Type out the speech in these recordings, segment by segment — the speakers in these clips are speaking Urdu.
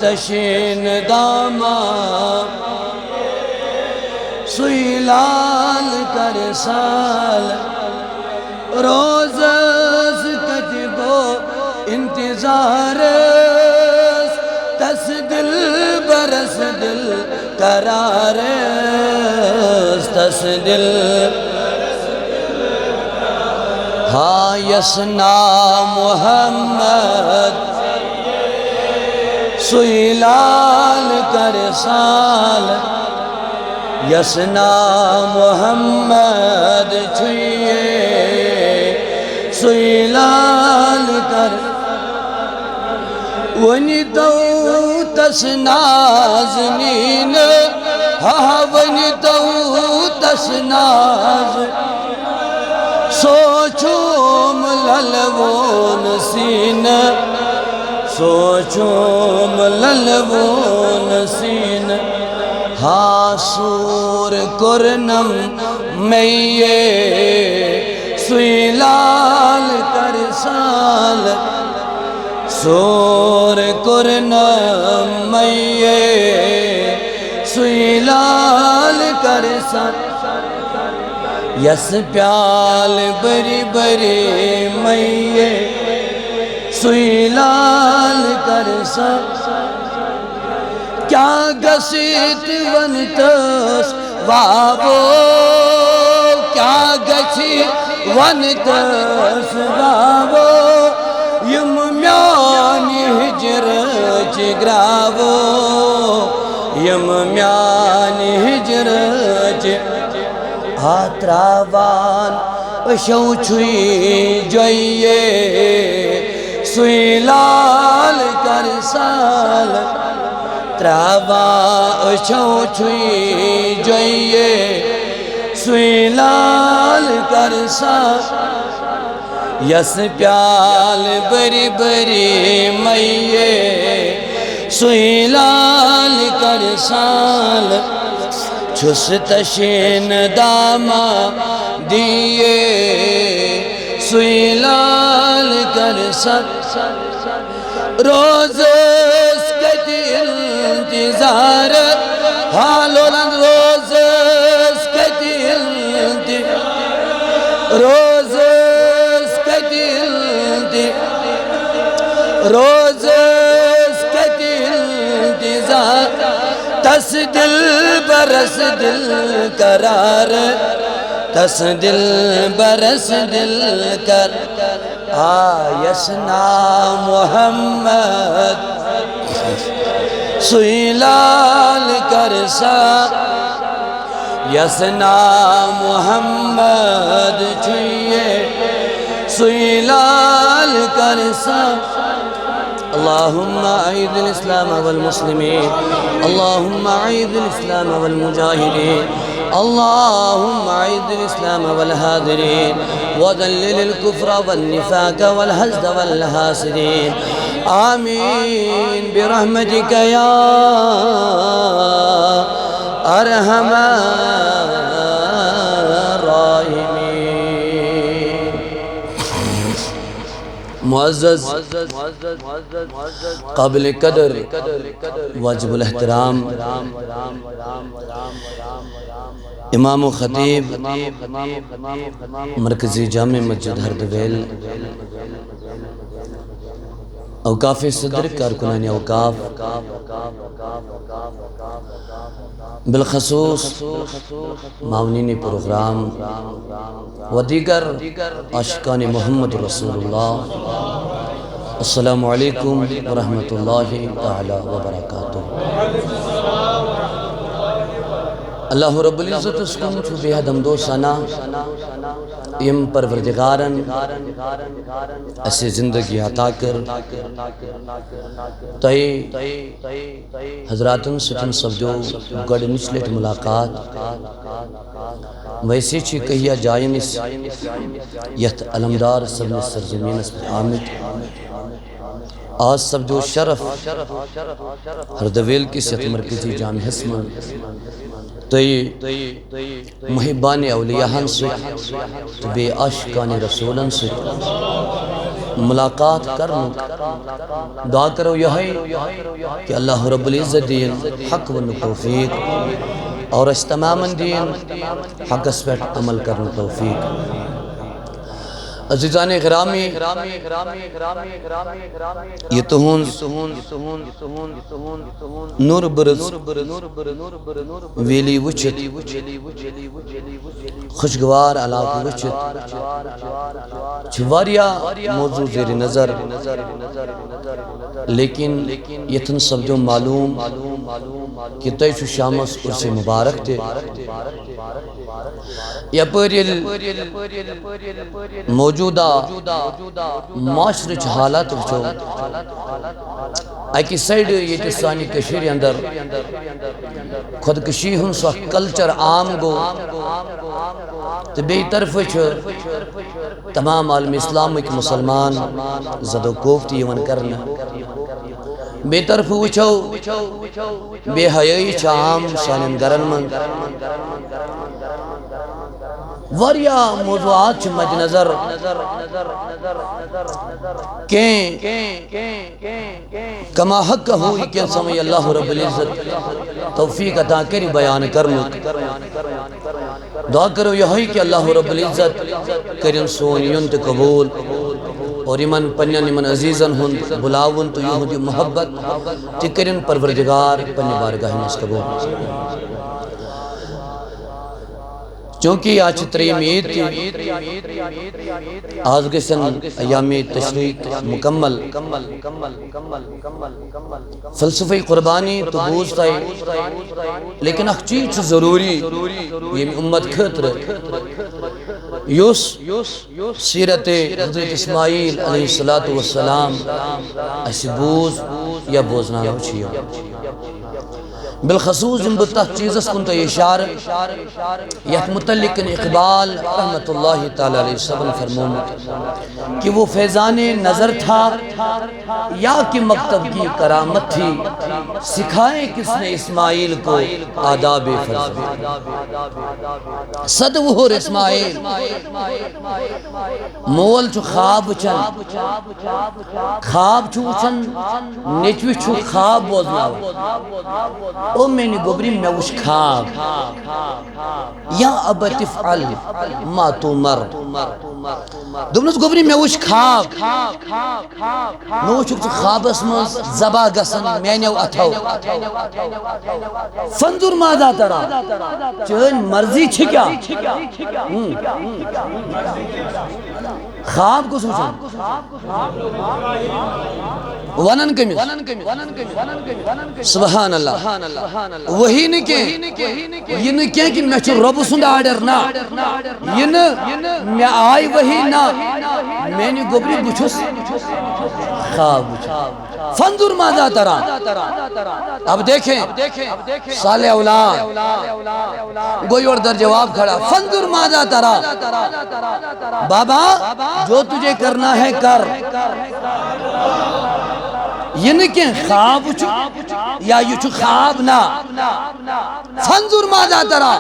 تشین داما سوی لال کر سال روز کتبو انتظار تس دل برس دل قرار تس دل ہاں یسنا محمد سوی لال کر سال یسنا محمد چھوئے سوی لال کر ونی تو تس نازنین ہاں ونی تو تس نازنین سوچوم للوون سین سوچوم للوون سین ہاں سور کرنم میے سوی لال کر سال سور کرنم میے سوی لال کر سال یس پیال بری بری میے سوی لال کر سا کیا گسیت ونتس وابو کیا گسی ونتس وابو یم میانی ہجر چگراو یم میانی ہجر چگراو تراوان اشو چھوئی جوئیے سوی لال کر سال تراوان اشو چھوئی جوئیے سوی لال کر سال یس پیال بری بری میے سوی لال کر سال چھس تشین داما دیئے سوی لال کر سال روز اس کتی انتظار حالولند روز اس کتی انتظار روز اس کتی انتظار روز اس کتی انتظار تس دل برس دل قرار تس دل برس دل کر یسنا محمد سوی لال کر سا یسنا محمد چھوئے سوی لال کر سا اللہم اعید الاسلام والمسلمین اللہم اعید الاسلام والمجاہدین اللہم اعید الاسلام والحاضرین وذلل الكفر والنفاق والحسد والحاسدین آمین برحمتک یا ارحم الراحمین معزز قابل قدر واجب الاحترام امام و خطیب مرکزی جامع مسجد ہردویل اوقاف صدر کارکنان اوقاف بالخصوص معاونین پروگرام و دیگر عاشقان محمد رسول اللہ السلام علیکم ورحمۃ اللہ تعالی وبرکاتہ اللہ رب العزت اسکن چھو بیہد حمد و ثنا یم پروردگارن ایسے زندگی عطا کر تائی حضراتن سٹن سبجو گڑ نچلٹ ملاقات ویسے چی کہیا جائن اس یت علمدار سبن سرزمین اس پر آمد آج سبجو شرف ہردویل کی ست مرکزی جامع حسن تئی محبان اولیاء ہن سٹ بے عاشقان رسولن سٹ ملاقات کرن دعا کرو یہ کہ اللہ رب العزت دین حق و توفیق اور اس تمام دین حق اس پر عمل کرن توفیق عزیزان گرامی یہ تہنز نور برز ویلی وچت خوشگوار علاقہ وچت چھواریا موضوع زیر نظر لیکن یتن سمجھو معلوم کہ تیچو شامس عرص مبارک تے یا پریل موجودہ معاشرچ حالات وچو اکی سائیڈ یہ تسانی کشیر اندر خودکشی ہن سو کلچر عام گو تو بے طرف تمام عالم اسلام ایک مسلمان زد و کوفتی یون کرنا بے طرف وچو بے حیائی چاہم سانن گرن من وریا موضوعات چھ مد نظر کیں کما حق ہوئی کیا سمجھ اللہ رب العزت توفیق عطا کری بیان کرنک دعا کرو یہی کہ اللہ رب العزت کرن سون ینت قبول اور ایمن پنین ایمن عزیزن ہند بلاون تو یہود محبت تی کرن پروردگار پنی بارگاہ نس قبول چونکہ آج تریم عید تھی آج گسن ایام تشریق مکمل فلسفی قربانی تو بوز تائی لیکن اخ چیز ضروری یہ امت خطر یوس سیرت حضرت اسماعیل علیہ السلام ایسی بوز یا بوزنا ہو چھیو بالخصوص جن بتاہ چیزس کنتا اشار یک متعلق اقبال رحمت اللہ تعالی علیہ وسلم فرمومت کہ وہ فیضان نظر تھا یا کہ مکتب کی کرامت تھی سکھائے کس نے اسماعیل کو آداب فرض صد وہر اسماعیل مول چو خواب چن خواب چو چن نیچوی چو خواب بوزنا او میں نے گبری میں وش خواب یا ابا تفعل ما تمر دوبنس گبری میں وش خواب میں وش خواب اسمز زبا گسن میں نے اتھو فنظر ماذا ترا چون مرضی چھ کیا خواب کو سوچن ونن کمیس سبحان اللہ وہی نکے یہ نکے کہ میں چھو رب سند آڈر نا یہ میں آئی وہی نا میں نے گبری بچھس خواب فنظر ماذا ترا اب دیکھیں صالح اولاد گوئی اور در جواب کھڑا فنظر ماذا ترا بابا جو تجھے کرنا ہے کر یہ نہیں خواب چھو یا یہ چھو خواب نا فنظر ماذا ترا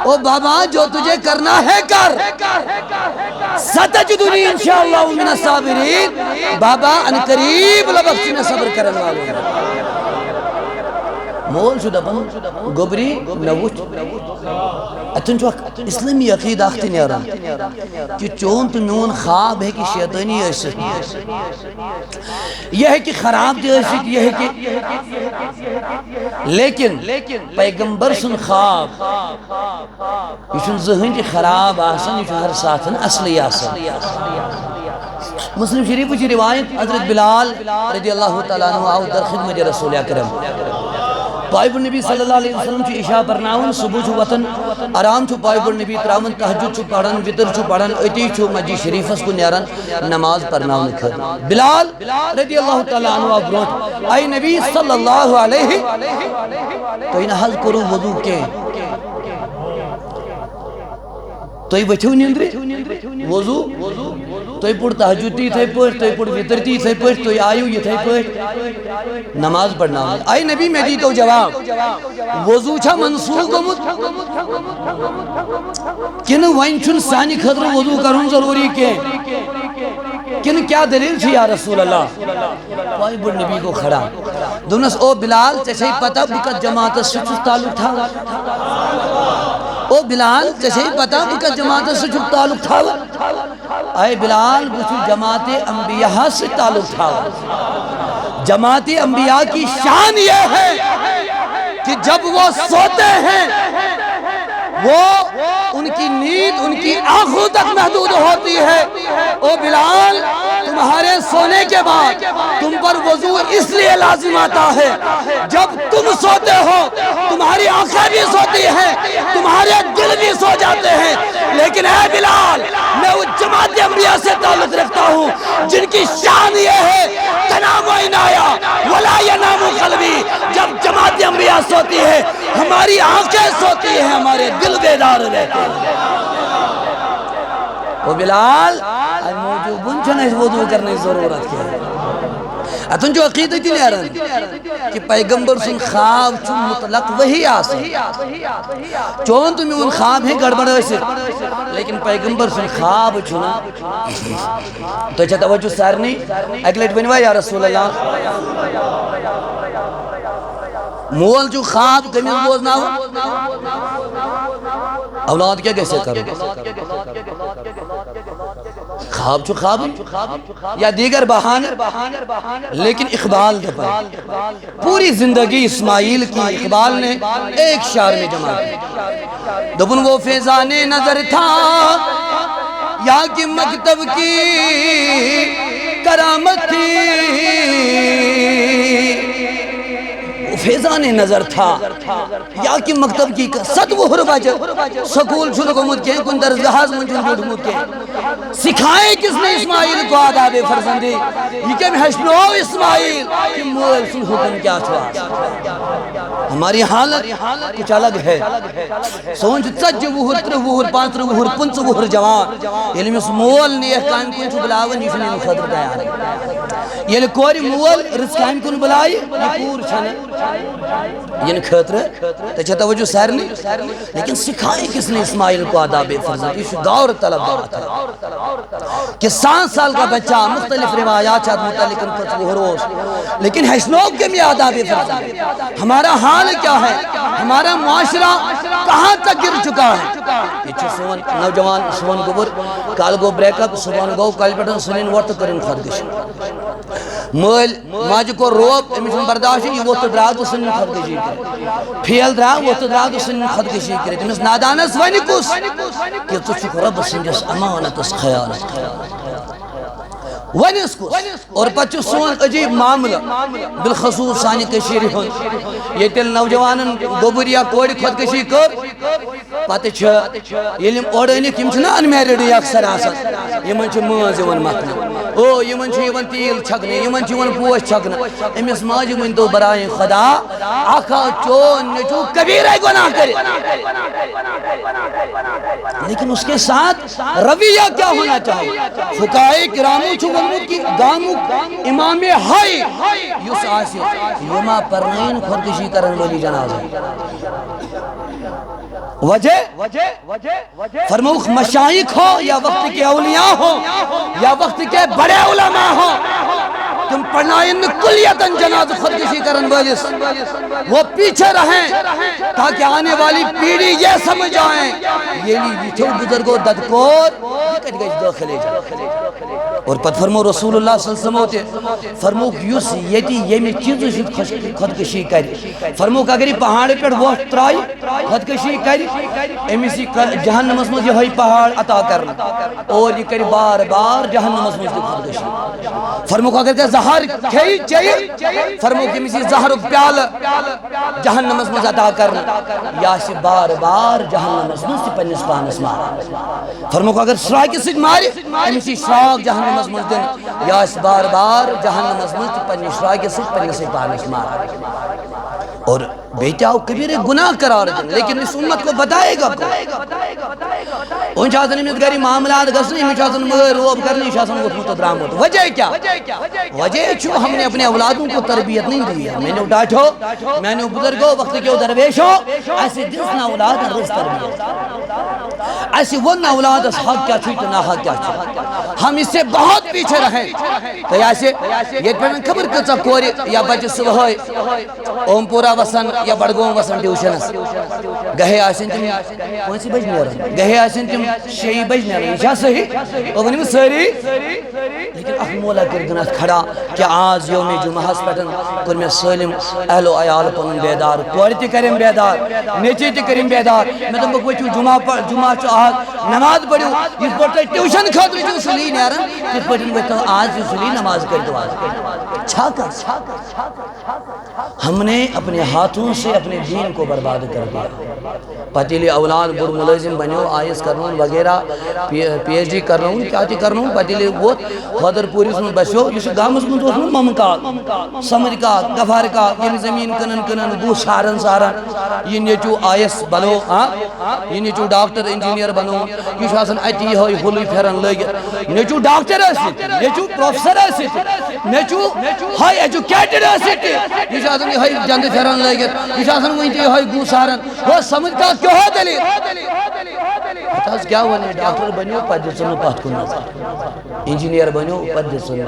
او بابا جو تجھے کرنا ہے کر ستجدنی انشاءاللہ من الصابرین بابا ان قریب لبخشی میں صبر کرن والے مول شدہ بن گبری نوچ اتن چوک اسلامی عقید آختی نیران کہ چون تو میون خواب ہے کہ شیطانی ایسے یہ ہے کہ خراب دے ایسے یہ ہے کہ لیکن پیغمبر سن خواب یہ چون ذہن کی خراب آسن یہ چون ہر ساتھن اصلی آسن مسلم شریف کی روایت حضرت بلال رضی اللہ تعالیٰ عنہ آؤ در خدمت رسول اکرم پائب النبی صلی اللہ علیہ وسلم چو عشاء پرناون صبح چو وطن آرام چو پائب النبی تراون تحجد چو پڑھن وطر چو پڑھن اتی چو مجی شریفس کو نیرن نماز پرناون کھر بلال رضی اللہ تعالیٰ عنہ ابروت آئی نبی صلی اللہ علیہ تو انہا حض کرو وضو کے تو یہ بچھو نیندرے وضو تو یہ پڑھ تحجد تی تھے پڑھ تو یہ پڑھ وطر تی تھے پڑھ تو یہ آئیو یہ تھے پڑھ نماز پڑھنا ہوں آئی نبی میں دی تو جواب وضو چھا منسوخ گمت کن وائن چھن سانی خطر وضو کروں ضروری کے کن کیا دلیل تھی یا رسول اللہ کوئی بڑھ نبی کو کھڑا دونس او بلال چشہی پتہ بکت جماعت سچو تعلق تھا او بلال چشہی پتہ بکت جماعت سچو تعلق تھا اے بلال بچو جماعت انبیاء سے تعلق تھا جماعت انبیاء کی شان یہ ہے کہ جب وہ سوتے ہیں وہ ان کی نیند ان کی آنکھوں تک محدود ہوتی ہے او بلال تمہارے سونے کے بعد تم پر وضو اس لیے لازم آتا ہے جب تم سوتے ہو تمہاری آنکھیں بھی سوتی ہیں تمہارے دل بھی سو جاتے ہیں لیکن اے بلال میں اس جماعت انبیاء سے تعلق رکھتا ہوں جن کی شان یہ ہے تنام عنایا ولا ینام قلبی جب جماعت انبیاء سوتی ہے ہماری آنکھیں سوتی ہیں ہمارے دل بیدار رہتے ہیں وہ بلال موجود بنچنا اس وضو کرنے ضرورت کیا ہے اتن جو عقیدہ کی لے رہا کہ پیغمبر سن خواب چھو مطلق وہی آسا چون تمہیں ان خواب ہیں گڑبڑ ایسے لیکن پیغمبر سن خواب چھو نا تو اچھا توجہ سار نہیں اگلیٹ بنوا یا رسول اللہ مول جو خواب کمیز بوزنا ہو اولاد کیا کیسے کرو خواب چھو خواب یا دیگر بہانے لیکن اقبال دبا پوری زندگی اسماعیل کی اقبال نے ایک شعر میں جمع دبن وہ فیضان نظر تھا یا کہ مکتب کی کرامت تھی فیضان نظر تھا یا کہ مکتب کی ست وہر بجر سکول چھل گمت کے کن در جہاز منجن جوڑ مت کے سکھائیں کس نے اسماعیل کو آداب فرزندی یہ کہ ہشنو اسماعیل کہ مول سن حکم کیا تھا ہماری حالت کچھ الگ ہے سونچ چج وہر تر وہر پانچ وہر پنچ وہر جوان یعنی اس مول نے احکام کن چھو بلاون یہ چھنے خطر تیار یعنی کوری مول رزقائم کن بلائی یہ پور چھنے یہ خطر تجھے توجہ سیر نہیں لیکن سکھائیں کس نے اسماعیل کو آداب فرزند یہ غور طلب بات ہے کہ 7 سال کا بچہ مختلف روایات چاہت متعلقن کچھ وہ روز لیکن حشنوک کے میں آداب فرزند ہمارا حال کیا ہے ہمارا معاشرہ کہاں تک گر چکا ہے یہ چھو سون نوجوان سون گبر کال گو بریک اپ سون گو کال پیٹن سنین وقت کرن خدگش مل ماج کو روب امیشن برداشت یہ وقت درا تو سنین خدگشی کرے پھیل درا وقت درا تو سنین خدگشی کرے تمہیں نادانس ونی کس کہ تو چھو رب سنجس امانت اس خیانت ونیس کو اور پچھو سون عجیب معاملہ بالخصوص سانی کشیری ہون یہ تل نوجوانن گوبر یا کوڑی خودکشی کر پتہ چھ یلیم اوڑنی کیم چھنا انمیرڈ اکثر آسان یمن چھ ماز یون متنا او یمن چھ یون تیل چھکنے یمن چھ یون پوش چھکنا امس ماج من تو برائے خدا آخا چون نچو کبیرہ گناہ کرے لیکن اس کے ساتھ رویہ کیا ہونا چاہیے فقائے کرامو چھو ونمود کی گامو امام ہائی یوس آسی یما پرنین خودکشی کرن والی جنازہ وجہ فرموخ مشائق ہو یا وقت کے اولیاء ہو یا وقت کے بڑے علماء ہو تم پڑھنائن کلیتاً جناز خودکشی کرن والیس وہ پیچھے رہیں تاکہ آنے والی پیڑھی یہ سمجھ آئیں یہ لی چھو بزرگو ددکور یہ کٹ گئی داخلے جائیں اور پت فرمو رسول اللہ صلی اللہ علیہ وسلم فرمو یوس یتی یہ میں چیزو شد خودکشی کری فرمو کہ اگر یہ پہاڑ پر وہ ترائی خودکشی کری امیسی جہنم اسمز یہ ہوئی پہاڑ عطا کرنا اور یہ کری بار بار جہنم اسمز یہ خودکشی فرمو کہ اگر کہ زہر کھئی چاہیے فرمو کہ امیسی زہر پیال جہنم اسمز عطا کرنا یا سے بار بار جہنم اسمز سے پنس پانس مارا فرمو کہ اگر شراکی سج ماری امیسی شراک جہنم اسمز دن یا اس بار بار جہنم اسمز سے پنس شراکی سج پنس پانس مارا اور بیٹا وہ کبیر گناہ قرار دیں لیکن اس امت کو بتائے گا ان چاہتن میں گری معاملات گسنے میں چاہتن مگر روب کرنے چاہتن وہ متدرام ہوتا وجہ کیا وجہ چھو ہم نے اپنے اولادوں کو تربیت نہیں دی ہے میں نے اٹھاٹھو میں نے بزرگو وقت کے درویش ہو ایسے جسنا اولاد رس تربیت ایسے وہ نہ اولاد اس حق کیا چھوئی تو نہ حق کیا چھوئی ہم اس سے بہت پیچھے رہیں تو ایسے یہ پہنن خبر کچھ کوری یا بچہ صبح اوم پورا وسن یا بڑگوم وسن ٹیوشنس گہے آسن تم کون سی بج نیرن گہے آسن تم 6 بج نیرن یہ صحیح اور ونیم ساری لیکن اخ مولا کردن کھڑا کہ آج یوم جمعہ پٹن کر میں سالم اہل و عیال پن بیدار کور تہ کریم بیدار نیچے تہ کریم بیدار میں تم بچو جمعہ چ آج نماز پڑھو اس پر ٹیوشن خاطر جو سلی نیرن اس پر بچو آج سلی نماز کر دو چھا کر ہم نے اپنے ہاتھوں سے اپنے دین کو برباد کر دیا پتیلی اولاد بر ملازم بنیو آئیس کرنون وغیرہ پی ایچ ڈی کرنون کیا تھی کرنون پتیلی ووت خادر پوری سن بسیو یہ گامس من دوسن ممکا سمرکا گفارکا یہ زمین کنن بو سارن یہ نیچو آئیس بنو یہ نیچو ڈاکٹر انجینئر بنو یہ شاسن اتی ہوئی ہولی پھرن لگ نیچو ڈاکٹر اسیت نیچو پروفیسر اسیت نیچو ہائی ایجوکیٹڈ اسیت یہ شاسن ہائی جند پھرن لگ یہ شاسن وینتی ہائی گو سارن وہ سمجھتا کیوں ہے دلی بتاس کیا ہونے ڈاکٹر بنیو پد سن پات کو نظر انجینئر بنیو پد سن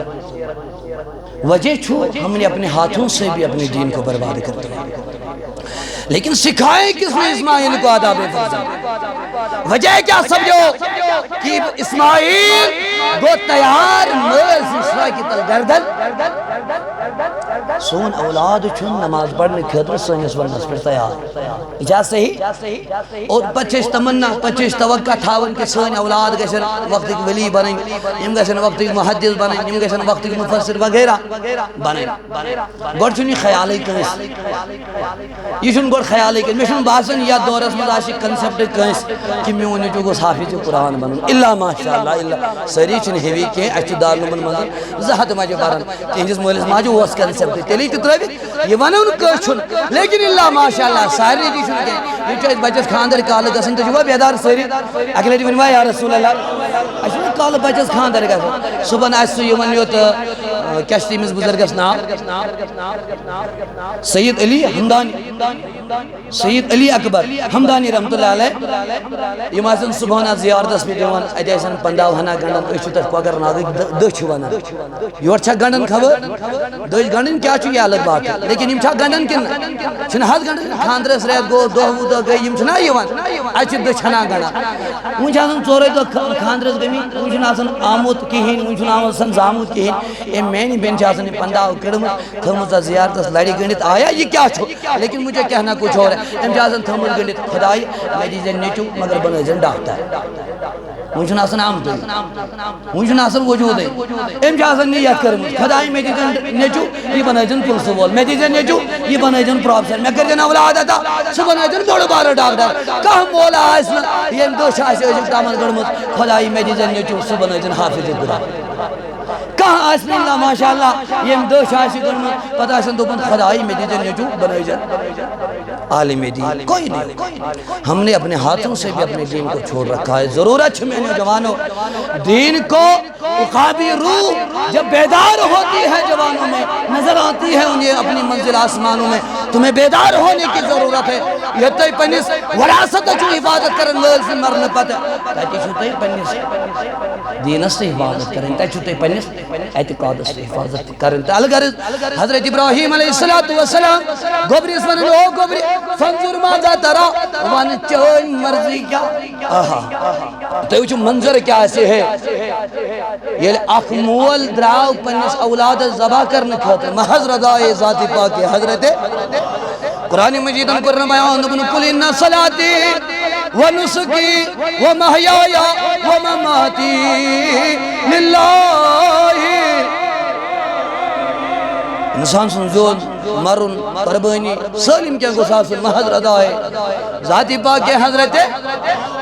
وجہ چھو ہم نے اپنے ہاتھوں سے بھی اپنے دین کو برباد کرتے ہیں لیکن سکھائیں کس نے اسماعیل کو آداب فرزند وجہ کیا سمجھو کہ اسماعیل گو تیار مرز اسرا کی تل گردن سون اولاد چھن نماز پڑھنے خاطر سنس ونس پر تیار اجازت صحیح اور پچیس تمنا پچیس توقع تھاون کہ سن اولاد گژھن وقت کی ولی بنیں یم گژھن وقت کی محدث بنیں یم گژھن وقت کی مفسر وغیرہ بنیں گۄڈٕ چھُنہٕ یہِ خیالٕے کٲنٛسہِ یہِ چھُنہٕ گۄڈٕ خیالٕے کٲنٛسہِ مےٚ چھُنہٕ باسان یتھ دورس منٛز آسہِ کنسیپٹ کٲنٛسہِ کہ میون نیٚچوٗ گوٚژھ حافظ قرآن بنُن الا ماشاء اللہ الا سٲری چھِنہٕ ہیوی کینٛہہ اَسہِ چھُ دارالعلومن منٛز 2 ہتھ ماجہِ پران تِہنٛدِس مٲلِس ماجہِ اوس کنسیپٹ تیٚلے تہِ ترٛٲوِتھ یہِ ونو نہٕ کٲنٛسہِ چھُنہٕ لیکن الا ماشاء اللہ سارنٕے تہِ چھُنہٕ کینٛہہ یہِ چھُ اَسہِ بچس خاندر کالہٕ گژھان تُہۍ چھِوا بیدار سٲری اکہِ لٹہِ ؤنوا یا رسول اللہ اَسہِ چھُنہٕ کالہٕ بچس خاندر گژھان صُبحن آسہِ سُہ یِوان یوٚت کیٛاہ چھُ تٔمِس بُزرگس ناو سید علی ہمدانی سید علی اکبر ہمدانی رحمتہ اللہ علیہ یم آسن صبحن زیارتس پہ دِوان اتہِ آسن 15 ہنا گنڈن أسۍ چھِ تتھ کۄکر ناگٕکۍ دٔچھ ونان یورٕ چھا گنڈن خبر دٔچھ گنڈٕنۍ کیٛاہ چھُ یہِ الگ بات لیکن یم چھا گنڈن کِنہٕ چھِنہٕ حظ گنڈن خاندرس رٮ۪تھ گوٚو 10 وُہ دۄہ گٔے یم چھِنا یِوان اتہِ چھِ دٔچھ ہنا گنڈان وۄنۍ چھِ آسان 4 دۄہ خاندرس گٔمٕتۍ وۄنۍ چھُنہٕ آسان آمُت کِہیٖنۍ وۄنۍ چھُنہٕ آسان زامُت کِہیٖنۍ أمۍ میانہِ بیٚنہِ چھِ آسان یہِ 15 کٔڑمٕژ تھٲومٕژ تتھ زیارتس لڑِ گٔنڈِتھ آیا یہ کیا چھُ لیکن مجھے کہنا کچھ اور ہے أمۍ چھِ آسان تھٲومٕژ گٔنڈِتھ خداے مےٚ دیٖزٮ۪ن نیٚچوٗ مگر بنٲیزٮ۪ن ڈاکٹر وۄنۍ چھُنہٕ آسان آمتُے وۄنۍ چھُنہٕ آسان وجوٗدٕے أمۍ چھِ آسان نیت کٔرمٕژ خداے مےٚ دیٖزٮ۪ن نیٚچوٗ یہِ بنٲیزٮ۪ن پُلسہٕ وول مےٚ دیٖزٮ۪ن نیٚچوٗ یہِ بنٲیزٮ۪ن پروفیسر مےٚ کٔرزٮ۪ن اولاد عطا سُہ بنٲیزٮ۪ن بوٚڑ بارٕ ڈاکٹر کانٛہہ مولا آسہِ نہٕ ییٚمۍ دٔچھ آسہِ أزیُک تامَتھ گٔڑمٕژ خداے مےٚ دیٖزٮ۪ن نیٚچوٗ سُہ بنٲیزٮ۪ن حافظ قرآن کہاں آسن اللہ ماشاء اللہ یم دٔچھ آسہِ گٔڑمٕژ پتہٕ آسن دوٚپمُت خداے مےٚ دیٖزٮ۪ن نیٚچوٗ بنٲیزٮ۪ن عالم دین کوئی نہیں ہم نے اپنے ہاتھوں سے بھی اپنے دین کو چھوڑ رکھا ہے ضرورت ہے میں نوجوانوں دین کو عقابی روح جب بیدار ہوتی ہے جوانوں میں نظر آتی ہے انہیں اپنی منزل آسمانوں میں تمہیں بیدار ہونے کی ضرورت ہے یہ تو پنس وراثت جو حفاظت کرن لٲل سے مرن پتہ تاکہ چھو تو پنس دینس سے حفاظت کریں تاکہ چھو تو پنس اعتقاد سے حفاظت کریں الغرض حضرت ابراہیم علیہ السلام گوبری اس ونن او گوبری فنظر ماذا ترى ون چون مرضی کیا تو وچ منظر کیا ایسے ہے یہ اخ مول دراو پنس اولاد ذبح کرنے خاطر محض رضائے ذات پاک حضرت قرآن مجید ہم قرآن بیان ابن قل ان صلاتی و نسکی و محیایا و مماتی للہ انسان سنزون مرن قربانی سالم کیا گساس محض رضائے ذاتی پاک حضرت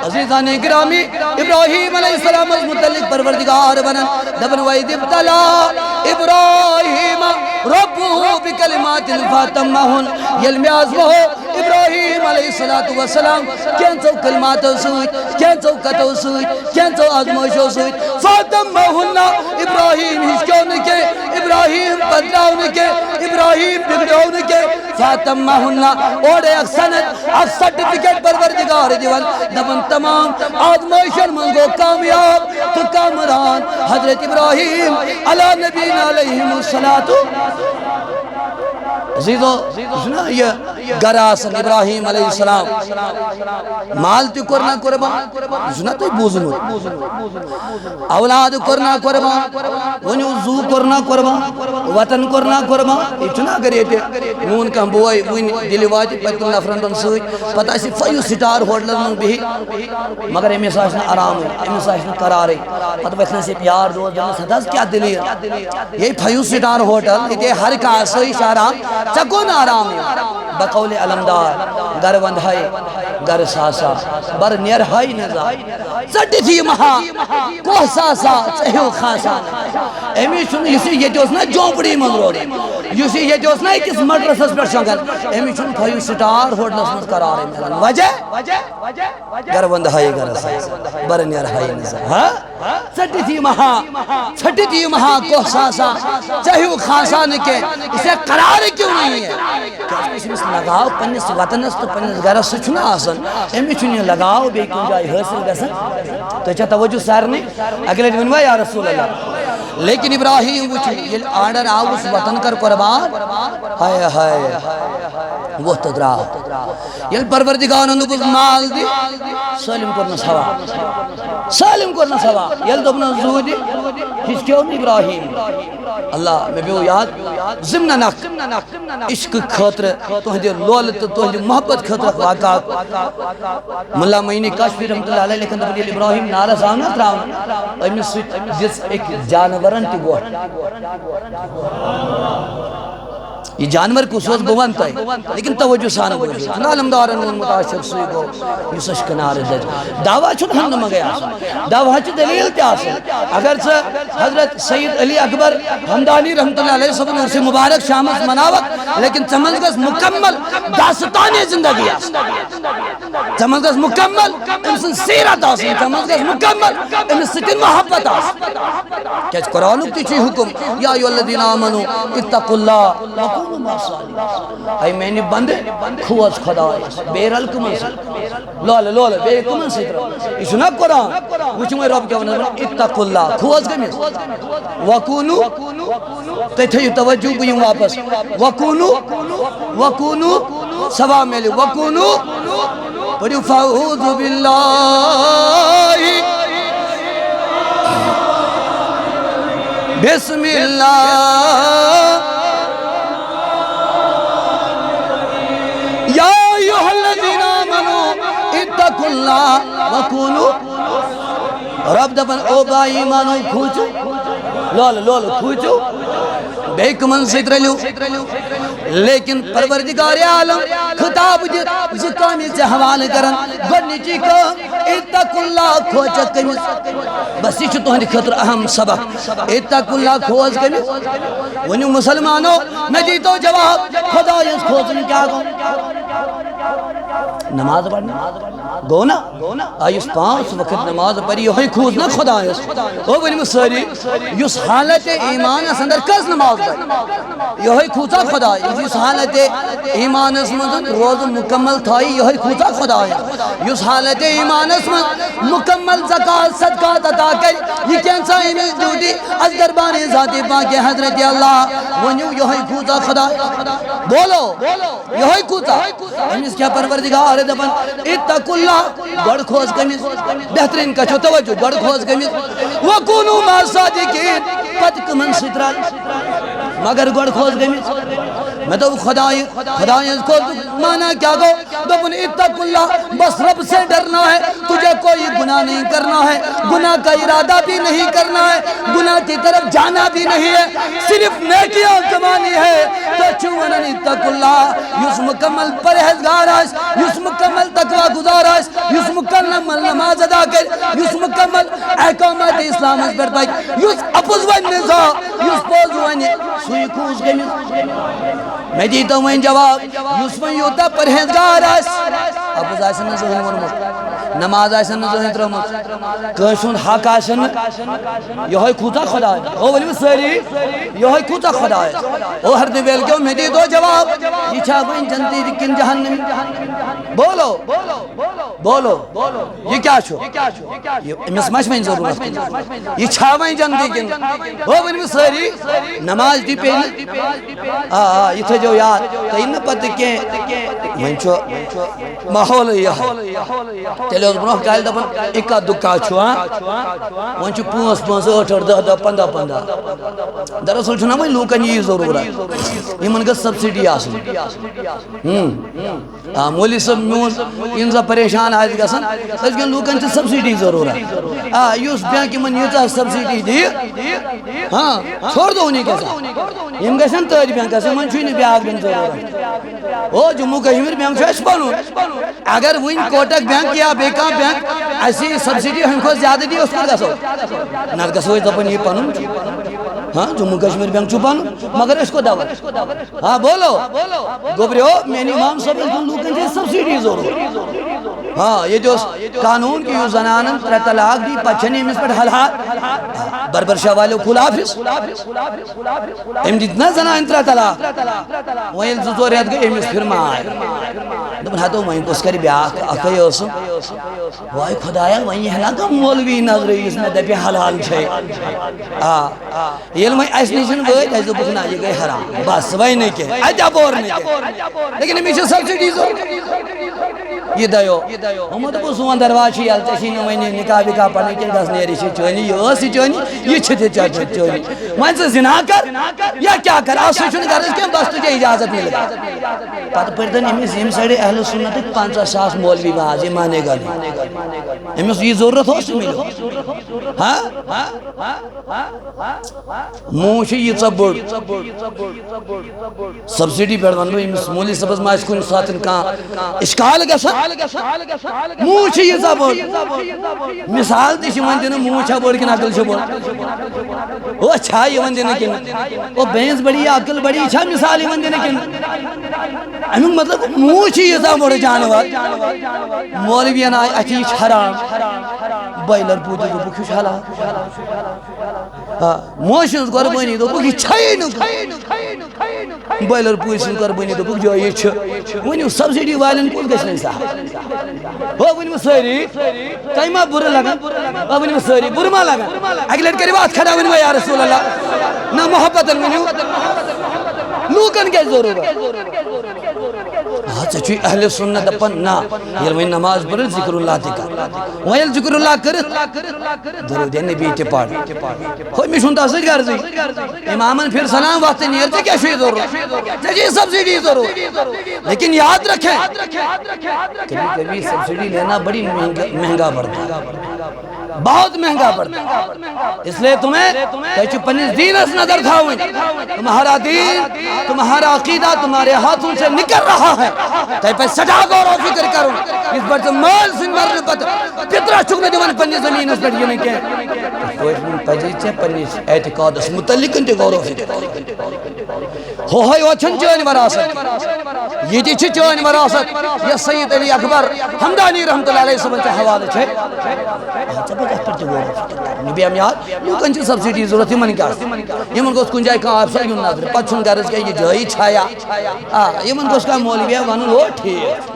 عزیزان گرامی ابراہیم علیہ السلام از متعلق پروردگار بنن دبن وید ابتلا ابراہیم ربو بکلمات الفاتمہن یلمیاز وہو ابراہیم علیہ السلام کینچو کلماتو سویت کینچو کتو سویت کینچو آزمائشو سویت فاتمہن ابراہیم ہیچ کیوں نکے ابراہیم بدلاؤ نکے ابراہیم بگڑاؤ نکے فاتمہن اور ایک سند اک سرٹیفکیٹ پروردگار دیوان دبن تمام آزمائشن منگو کامیاب تو کامران حضرت ابراہیم علی نبینا علیہم الصلاۃ عزیزو سنا یہ گراسن ابراہیم علیہ السلام مال تی کرنا قربان سنا تو بوزنو اولاد کرنا قربان ونیو زو کرنا قربان وطن کرنا قربان یہ چھنا اگر یہ مون کم بوئی وین دلی واجی پتن نفرندن سوئی پتہ اسی 5 سٹار ہوٹل من بھی مگر امی ساشنا آرام ہے امی ساشنا قرار ہے پتہ بکھنا سے پیار دوست جنہ سداز کیا دلی ہے یہ 5 سٹار ہوٹل یہ ہر کا سوئی شارام چکون آرام ہے بقول علمدار گر وندھائی گر ساسا بر نیر ہائی نزا سٹی تھی مہا کوہ ساسا چہیو خاسا امی چھن یسی یہ جوزنا جوپڑی من روڑی یسی یہ جوزنا کس مدرسس پر شنگل امی چھن 5 سٹار ہوٹلس من قرار ہے ملن وجہ گر وندھائی گر ساسا بر نیر ہائی نزا سٹی تھی مہا کوہ ساسا چہیو خاسا نکے اسے قرار کیوں نہیں ہے کسی اس لگاؤ پنیس وطنس تو پنیس گرس سے چھنا آسن امی چھنی لگاؤ بے کیوں جائی حاصل گسن تو چاہ توجہ سارنی اگلے دنوا یا رسول اللہ لیکن ابراہیم وچھ یہ آرڈر آو اس وطن کر قربان ہائے ہائے وہ تدرا یہ پروردگار اندو کچھ مال دی سالم کرنا سوا یہ دبنا زودی کس کیوں ابراہیم اللہ میں بیو یاد زمنہ نق عشق خاطر تہندی لولت تہندی محبت خاطر واقعات ملا معینی کاشفی رحمت اللہ علیہ لیکن دبنی ابراہیم نالا سامنا تراؤں امی سوچ جس ایک جانورن تی گوہ یہ جانور کو سوز بوانتا ہے لیکن توجہ سانا بوجھو نا علمدارن ان متاشر سوئی گو یسش کنار دج دعویٰ چھو ہم نمہ گیا دعویٰ چھو دلیل تے آسے اگر سے حضرت سید علی اکبر حمدانی رحمت اللہ علیہ وسلم سے مبارک شامت مناوت لیکن چمنگز مکمل داستانی زندگی آسے چمنگز مکمل انسان سیرت آسے چمنگز مکمل انسان محبت آسے کیا قرآن اکتی چی حکم یا ایو الذین آمنوا اتقوا اللہ اے میں نے بند کھوز خدا بیرل کمن سے لولے بے کمن سے اس نہ قرآن وچھو میں رب کیا ونہ اتقوا اللہ کھوز گمیز وکونو تیتھے توجہ بیم واپس وکونو سوا میلے وکونو پڑھو فاعوذ باللہ بسم اللہ یا ایوہ الذین آمنوا اتقوا اللہ وکونو رب دبن او با ایمانو کھوچو لولو کھوچو بیک من سیدرلیو لیکن پروردگار عالم خطاب زکامی سے حوالے کرن گرنی چی کہ اتقوا اللہ کھوچت کمیز بس یہ چھتو ہنی خطر اہم سبق اتقوا اللہ کھوز کمیز ونیو مسلمانو نجی تو جواب خدا اس کھوزن کیا گو نماز پڑھنا گونا آئیس 5 وقت نماز پڑھی یہ کھوز نہ خدا اس او بنی مساری یس حالت ایمان اس اندر کس نماز پڑھ یہ کھوزا خدا اس حالت ایمان اس مندن روز مکمل تھائی یہ کھوزا خدا یس حالت ایمان اس مندن مکمل زکاة صدقات عطا کر یہ کینسا ایمیز ڈیوٹی از دربان ذاتی پاک حضرت اللہ ونیو یہ کھوزا خدا بولو یہ کھوزا امیز کیا پروردگار دبن اتقوا اللہ گڑ کھوز کمیز بہترین کا چھو توجہ گڑ کھوز کمیز وَكُونُوا مَعَ الصَّادِقِينَ پت کمن سترال مگر گڑ کھوز کمیز میں تو خدای کو مانا کیا گو دبن اتقوا اللہ بس رب سے ڈرنا ہے تجھے کوئی گناہ نہیں کرنا ہے گناہ کا ارادہ بھی نہیں کرنا ہے گناہ کی طرف جانا بھی نہیں ہے صرف نیکیاں کمانی ہے تو چونن اتقوا اللہ یس مکمل پرہیزگار ہے یس مکمل تقوی گزار ہے یس مکمل نماز ادا کر یس مکمل احکامات اسلام اس پر پاک یس اپوز ون نزا یس پوز ون سوئی کھوز گمیز میں دیتا ہوں جواب یس من یوتا پرہیزگار ہے اپوز آسن نزا ون نماز آسن زہن ترمت کشن حق آسن یہ کوتا خدا او ولیم سری یہ کوتا خدا او ہر دیویل کیوں میں دی دو جواب یہ چھا وین جنتی کن جہنم بولو بولو یہ کیا چھو امس مش میں ضرورت یہ چھا وین جنتی کن او ولیم سری نماز دی پہن یہ تھے جو یاد کہیں نہ پتہ کہ وین ماحول یہ تیلے اس برونہ کائل دپن اکا دکا چھوا وان چھو پونس پونس 8 8 10 10 15 15 دراصل چھنا وان لوکن یہ ضرورت یمن گژھِ سبسڈی آسن مولی صاحب میون یم زن پریشان آسہِ گژھان أزکٮ۪ن لوکن چھِ سبسڈی ضرورت یُس بینک یمن ییٖژاہ سبسڈی دی چھوڑ دو انہیں کے ساتھ یم گژھن تٲج بینکس یمن چھُے نہٕ بیاکھ دِنۍ ضرورت او جموں کشمیر بینک چھُ اَسہِ پنُن اگر وٕنۍ کوٹک بینک یا بیٚیہِ کانٛہہ بینک اَسہِ سبسڈی ہُمہِ کھۄتہٕ زیادٕ دی أسۍ کوٚت گژھو نتہٕ گژھو أسۍ دپن یہِ پنُن جموں کشمیر بینک چھُ پنُن مگر أسۍ کوٚت دپو بولو گوٚبریو میٛانہِ امام صٲبن لوٗکن چھِ سبسڈی ضروٗرت ییٚتہِ اوس قانوٗن کہِ یُس زنانن 3 طلاق دی پتہٕ چھنہٕ أمِس پٮ۪ٹھ حلحال بربر شاہ والیو کھوٗل آفِس أمۍ دِتۍ نا زنانہِ 3 طلاق وۄنۍ ییٚلہِ 2 4 رٮ۪تھ گٔے أمِس پھِر ماے دوٚپُن ہتو وۄنۍ کُس کرِ بیٛاکھ اکھے ٲسٕم واے خۄدایا وۄنۍ یی ہنا کانٛہہ مولوی نظرِ یُس مےٚ دپہِ حلال چھے ییٚلہِ وۄنۍ اَسہِ نِش وٲتۍ اَسہِ دوٚپُکھ نہ یہِ گٔے حرام بس وۄنۍ نہٕ کینٛہہ اَتہِ اپور نہٕ کینٛہہ لیکن أمِس چھِ سبسڈی ضروٗرت یہ دیو ہمو دوٚپُن سون درواز چھُ یلہٕ ژےٚ چھِی نہٕ وۄنۍ نکاح وکاح پرنہٕ کینٛہہ گژھ نیرِ یہِ چھِ چٲنی یہِ ٲس یہِ چٲنی یہِ چھِ تہِ چٲنی وۄنۍ ژٕ زِنا کر یا کیٛاہ کر اَتھ سۭتۍ چھُنہٕ غرض کینٛہہ بس تُجھے اجازت مِلہِ پتہٕ پٔرۍتن أمِس ییٚمہِ سایڈٕ اہلِ سُنتٕکۍ 50,000 مولوی واز یہِ مانے گا نہٕ أمِس یہِ ضروٗرت اوس سُہ مِلیو موٗ چھِ ییٖژاہ بٔڑ سبسڈی پٮ۪ٹھ وَنہٕ بہٕ أمِس مولوی صٲبس ما آسہِ کُنہِ ساتہٕ کانٛہہ اِشکال گژھان موٗ چھِ ییٖژاہ بٔڑ مِثال تہِ چھِ یِوان دِنہٕ موٗ چھا بٔڑ کِنہٕ عقل چھِ بٔڑ او چھا یِوان دِنہٕ کِنہٕ او بھینس بڑی یا عقل بڑی یہِ چھا مِثال یِوان دِنہٕ کِنہٕ امیُک مطلب موٗ چھِ ییٖژاہ بٔڑ جانور مولوین آیہِ اَتھِ یہِ چھِ حرام بایلر پوٗتِس دوٚپُکھ یہِ چھُ حلال موشہِ ہٕنٛز قۄربٲنی دوٚپُکھ یہِ چھیی نہٕ بایلر پوٗتۍ سٕنٛز قۄربٲنی دوٚپُکھ جو یہِ چھِ ؤنِو سبسڈی والٮ۪ن کُس گژھِ نہٕ سہل ؤنِو سٲری تۄہہِ ما بُرٕ لگان ؤنِو سٲری بُرٕ ما لگان اَکہِ لٹہِ کٔرِو اَتھ کھڑا ؤنِو یا رسول اللہ نہ محبتن ؤنِو لوٗکن کیٛازِ ضروٗرت ژےٚ چھُے اہلِ سُنت دپان نہ ییٚلہِ وۄنۍ نماز پٔرِتھ ذِکر اللہ تہِ کر وۄنۍ ییٚلہِ ذِکر اللہ کٔرِتھ درود نبی تہِ پَر مےٚ چھُنہٕ تَتھ سۭتۍ غرضٕے اِمامن پھِر سلام وقت تہِ نیر ژےٚ کیٛاہ چھُے ضروٗرت ژےٚ چھے سبسڈی ضروٗرت لیکن یاد رکھیں کبھی کبھی سبسڈی لینا بڑی مہنگا پڑتا ہے بہت مہنگا پڑتا ہے اس لیے تمہیں پنس دینس نظر تھاؤں تمہارا دین تمہارا عقیدہ تمہارے ہاتھوں سے نکل رہا ہے تمہیں سجا غور و فکر کرو اس پر تو مال سن مرن پتہ کتنا شکر دیوان پنی زمین اس پر یہ نہیں کہ کوئی پجی چھے پنی اعتقاد اس متعلق انتے غور و فکر ہوئی وچھن چوئن وراثت یہ چھ چوئن وراثت یہ سید علی اکبر حمدانی رحمت اللہ علیہ سبن کے حوالے چھے نبی امیاد لوکن چھ سبسڈی ضرورت یمن کیا یمن گوس کن جائے کہاں آپ سا یون نظر پت چھن غرض کیا یہ جائی چھایا یمن گوس کا مولوی ونن وہ ٹھیک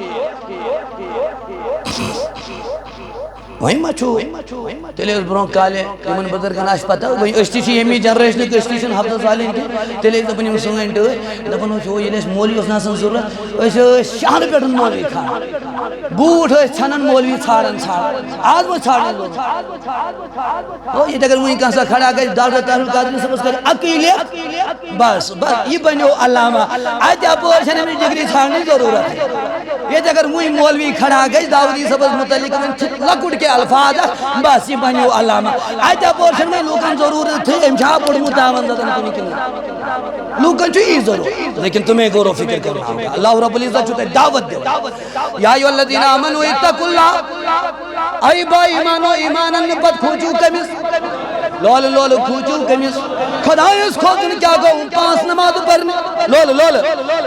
وہیں ما چھو تیلے اس برون کالے یمن بزرگان آش پتا وہیں اشتی چھ یمی جنریشن کے اشتی چھ حفظ سالین کے تیلے دپن یم سنگن ٹو دپن چھو یہ اس مولوی اس ناسن ضرورت اس شان پیٹن مولوی کھان بوٹ ہے چھنن مولوی چھاڑن آج وہ چھاڑن لوگ او یہ اگر وہیں کہاں سا کھڑا گئے ڈاکٹر طاہر القادری سبس کر اکیلے بس یہ بنو علامہ آج آپ چھنے میں ڈگری چھاڑنے ضرورت ہے یہ اگر وہیں مولوی کھڑا گئے داودی سبس متعلق من لکڑ کے الفاظ بس یہ بنیو علامہ آئیتا پورشن میں لوکن ضرورت تھی امشاہ پڑھ متعاون زدن کنی کنی لوکن چھو ہی ضرورت لیکن تمہیں غور و فکر کرنا ہوگا اللہ رب العزت چھوٹے دعوت دے یا ایو الذین آمنوا اتقوا اللہ ای با ایمانو ایمانن پت کھوچو کمیس لول لول کھوچو کمیس خدایس کھوتن کیا گو 5 نماز پڑھنے لول لول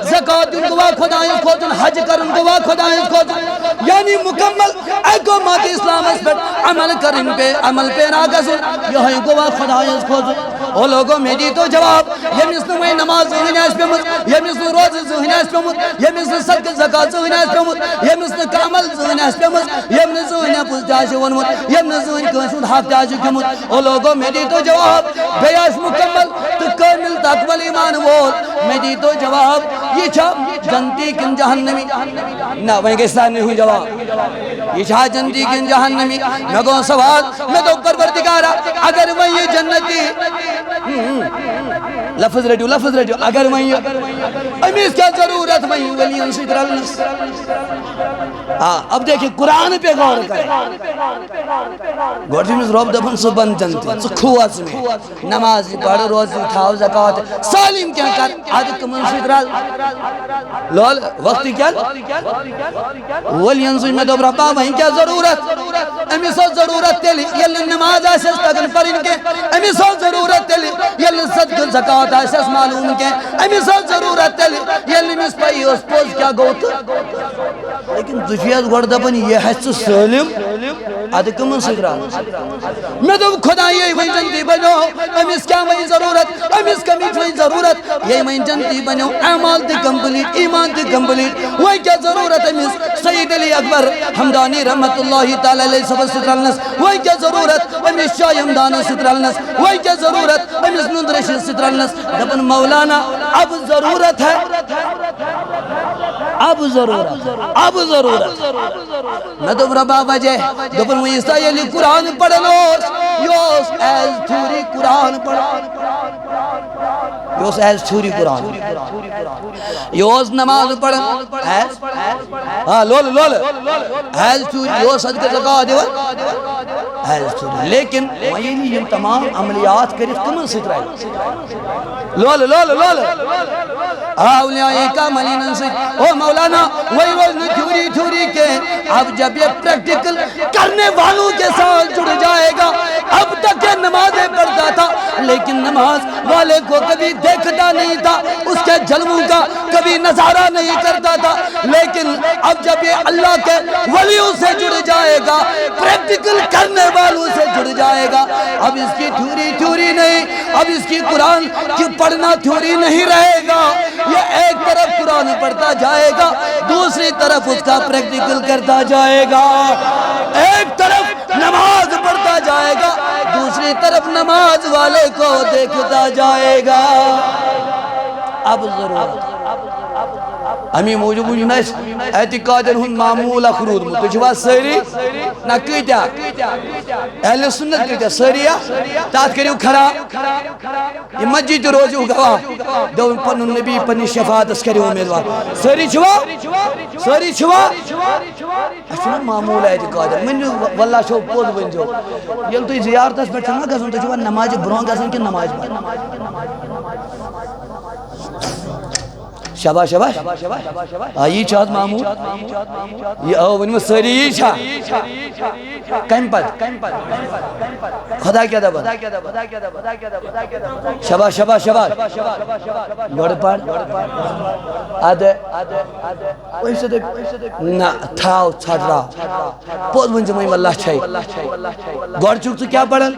زکات دن گوا خدایس کھوتن حج کرن گوا خدایس کھوتن یعنی مکمل اقامت اسلام اس پر عمل کرن پہ عمل پہ راگسن یہ گوا خدایس کھوتن او لوگوں میں دی تو جواب یمس نمائی نماز ذہن اس پہ مت یمس روز ذہن اس پہ مت یمس صدقہ زکات ذہن اس پہ مت یمس کامل ذہن اس پہ مت یمس ذہن پوز تاج ونمت یمس ذہن کنسود حق تاج کمت او لوگوں میں دی تو جواب بیاس مکمل تو کامل تقبل ایمان وول میں دی تو جواب یہ چھا جنتی کن جہنمی نا وہیں گستان نہیں ہوئی جواب یہ چھا جنتی کن جہنمی میں گو سوال میں تو پروردگارا اگر وہیں جنتی لفظ رجو اگر وہیں امیس کیا ضرورت وہیں ولین سیدر النس اب دیکھیں قرآن پہ غور کریں گوڑی میں روب دبن سبن جنتی سکھواز میں نماز پڑھ روزی اٹھاؤ زکاة سالم کیا کر آج کمن سیدر لول وقتی کیا ولین سیدر میں دو ربا وہیں کیا ضرورت امیس ضرورت تیلی یلی نماز ایسے تگن پر ان کے امیس ضرورت تیلی یلی صدق زکاة ایسے معلوم کے امیس ضرورت تیلی یلی مس پائی اس پوز کیا گوت لیکن دشیت گوڑدبن یہ حس سالم آدھ کمن سیدر میں تو خدا یہ وہیں جنتی بنو امیس کیا وہیں ضرورت امیس کمیت وہیں ضرورت یہ وہیں جنتی بنو اعمال دی کمپلیٹ ایمان دی کمپلیٹ وہیں کیا ضرورت امیس سید علی اکبر حمدانی رحمت اللہ تعالی علیہ سبت ستر النس وہیں کیا ضرورت امیس شاہ حمدان ستر النس وہیں کیا ضرورت امیس نندرش ستر النس دبن مولانا اب ضرورت ہے اب ضرورت نہ تو ربا وجہ دبن وہیں اس طرح یہ قرآن پڑھنوس یوس ایز تھوری قرآن یوس ایز تھوری قرآن یوس نماز پڑھن ہاں لول ایز تھوری یوس صدقہ زکاة دیور ایز تھوری لیکن وہیں یہ تمام عملیات کرت کمن سترائی لول اولیاء کا ملین سید او مولانا وہی تھوری کے اب جب یہ پریکٹیکل کرنے والوں کے ساتھ جڑ جائے گا اب تک یہ نمازیں پڑھتا تھا لیکن نماز والے کو کبھی دیکھتا نہیں تھا اس کے جلووں کا کبھی نظارہ نہیں کرتا تھا لیکن اب جب یہ اللہ کے ولیوں سے جڑ جائے گا پریکٹیکل کرنے والوں سے جڑ جائے گا اب اس کی تھوری نہیں اب اس کی قرآن کی پڑھنا تھوری نہیں رہے گا یہ ایک طرف قرآن پڑھتا جائے گا دوسری طرف اس کا پریکٹیکل کرتا جائے گا ایک طرف نماز پڑھتا جائے گا دوسری طرف نماز والے کو دیکھتا جائے گا اب ضرورت ہمیں موجود نس اعتقادن ہن معمول اخرود تو چھوا سری نہ کیتیا اہل سنت کیتیا سری تات کریو کھڑا یہ مسجد روزو گواہ دو پن نبی پن شفاعت اس کریو امیدوار سری چھوا اچھا معمول اعتقاد من واللہ شو پوز بنجو یل تو زیارت اس بیٹھا نہ گسن تو چھوا نماز برون گسن کہ نماز شاباش آئی چاہت معمول یہ ونمو سری یہ چاہ کم پت خدا کیا دبا شاباش گوڑ پڑ آدھے ویسے دیکھ نا تھاو چھاڑا پوز بنجو مہم اللہ چھائی گوڑ چوک تو کیا پڑھن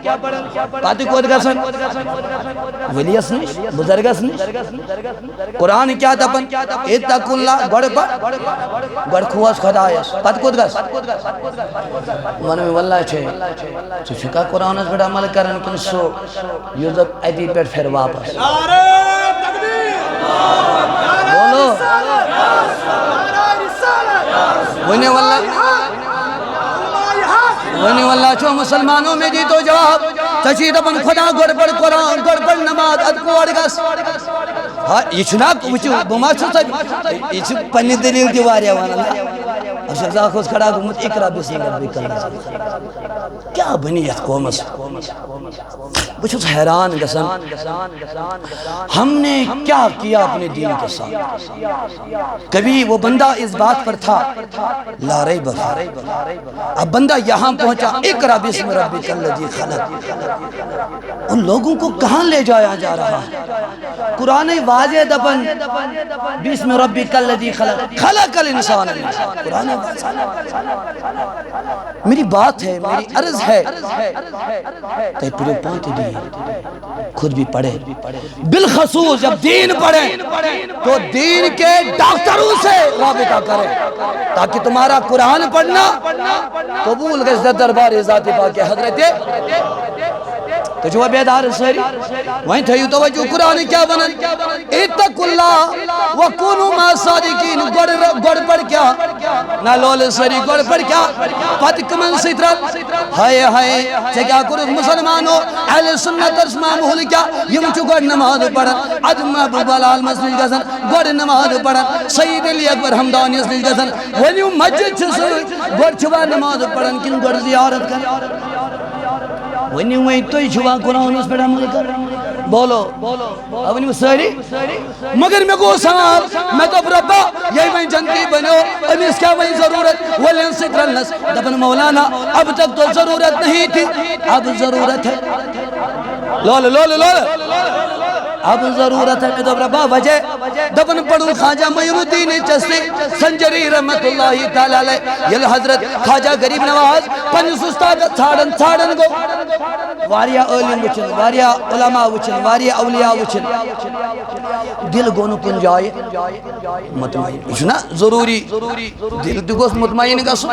پاتی کود گسن ولی اسنش بزرگ اسنش قرآن کیا دبا اتقوا اللہ گوڑ کھواس خدایس پت کود گس منوی واللہ چھے تو چھکا قرآن اس پر عمل کرن کن سو یوزب ایدی پر پھر واپس بولو ونی واللہ چھو مسلمانوں میں دی تو جواب تشید اپن خدا گوڑ پر قرآن گوڑ پر نماز ادکو اڑگس ہاں یہ چھنا کچھ بماشو سب یہ چھ پنی دلیل دیواریا وانا اور شخص اس کھڑا گمت اقرا بسم ربک الذی کیا بنی یت قومس بچھت حیران گسن ہم نے کیا کیا اپنے دین کے ساتھ کبھی وہ بندہ اس بات پر تھا لا ریب فیہ اب بندہ یہاں پہنچا اقرا بسم ربک الذی خلق ان لوگوں کو کہاں لے جایا جا رہا ہے قرآن واضح دبن بسم ربک الذی خلق خلق الانسان قرآن میری بات ہے میری عرض ہے تے پورے پانتے دیئے خود بھی پڑھے بالخصوص جب دین پڑھیں تو دین کے ڈاکٹروں سے رابطہ کریں تاکہ تمہارا قرآن پڑھنا قبول کے دربار ذات پاک حضرت تو جو بیدار سری وہیں تھیو توجہ قرآن کیا بنن اتقوا اللہ وکونوا مع الصادقین گوڑ پڑھ کیا نہ لول سری گوڑ پڑھ کیا پت کمن سترت ہائے ہائے سے کیا کرو مسلمانوں اہل سنت ارسمہ محل کیا یم چو گوڑ نماز پڑھن عدم ابو بلال مسجد گزن گوڑ نماز پڑھن سید علی اکبر حمدانی مسجد گزن ونیو مسجد چھو گوڑ چھوا نماز پڑھن کن گوڑ زیارت کر ونیو میں تو ہی چھوا قرآن اس پر عمل کر بولو اب ونیو ساری مگر میں کو سوال میں تو ربا یہی میں جنتی بنو اب اس کا وہی ضرورت ولن ستر النس دبن مولانا اب تک تو ضرورت نہیں تھی اب ضرورت ہے لول لول لول اب ضرورت ہے میں ربا وجہ دبن پڑھو خواجہ معین الدین چشتی سنجری رحمت اللہ تعالی علیہ یہ حضرت خواجہ غریب نواز پنس استاد چھاڑن گو واریا علم وچن واریا علماء وچن واریا اولیاء وچن دل گونو کن جائے مطمئن یہ نا ضروری دل دگوس مطمئن گا سو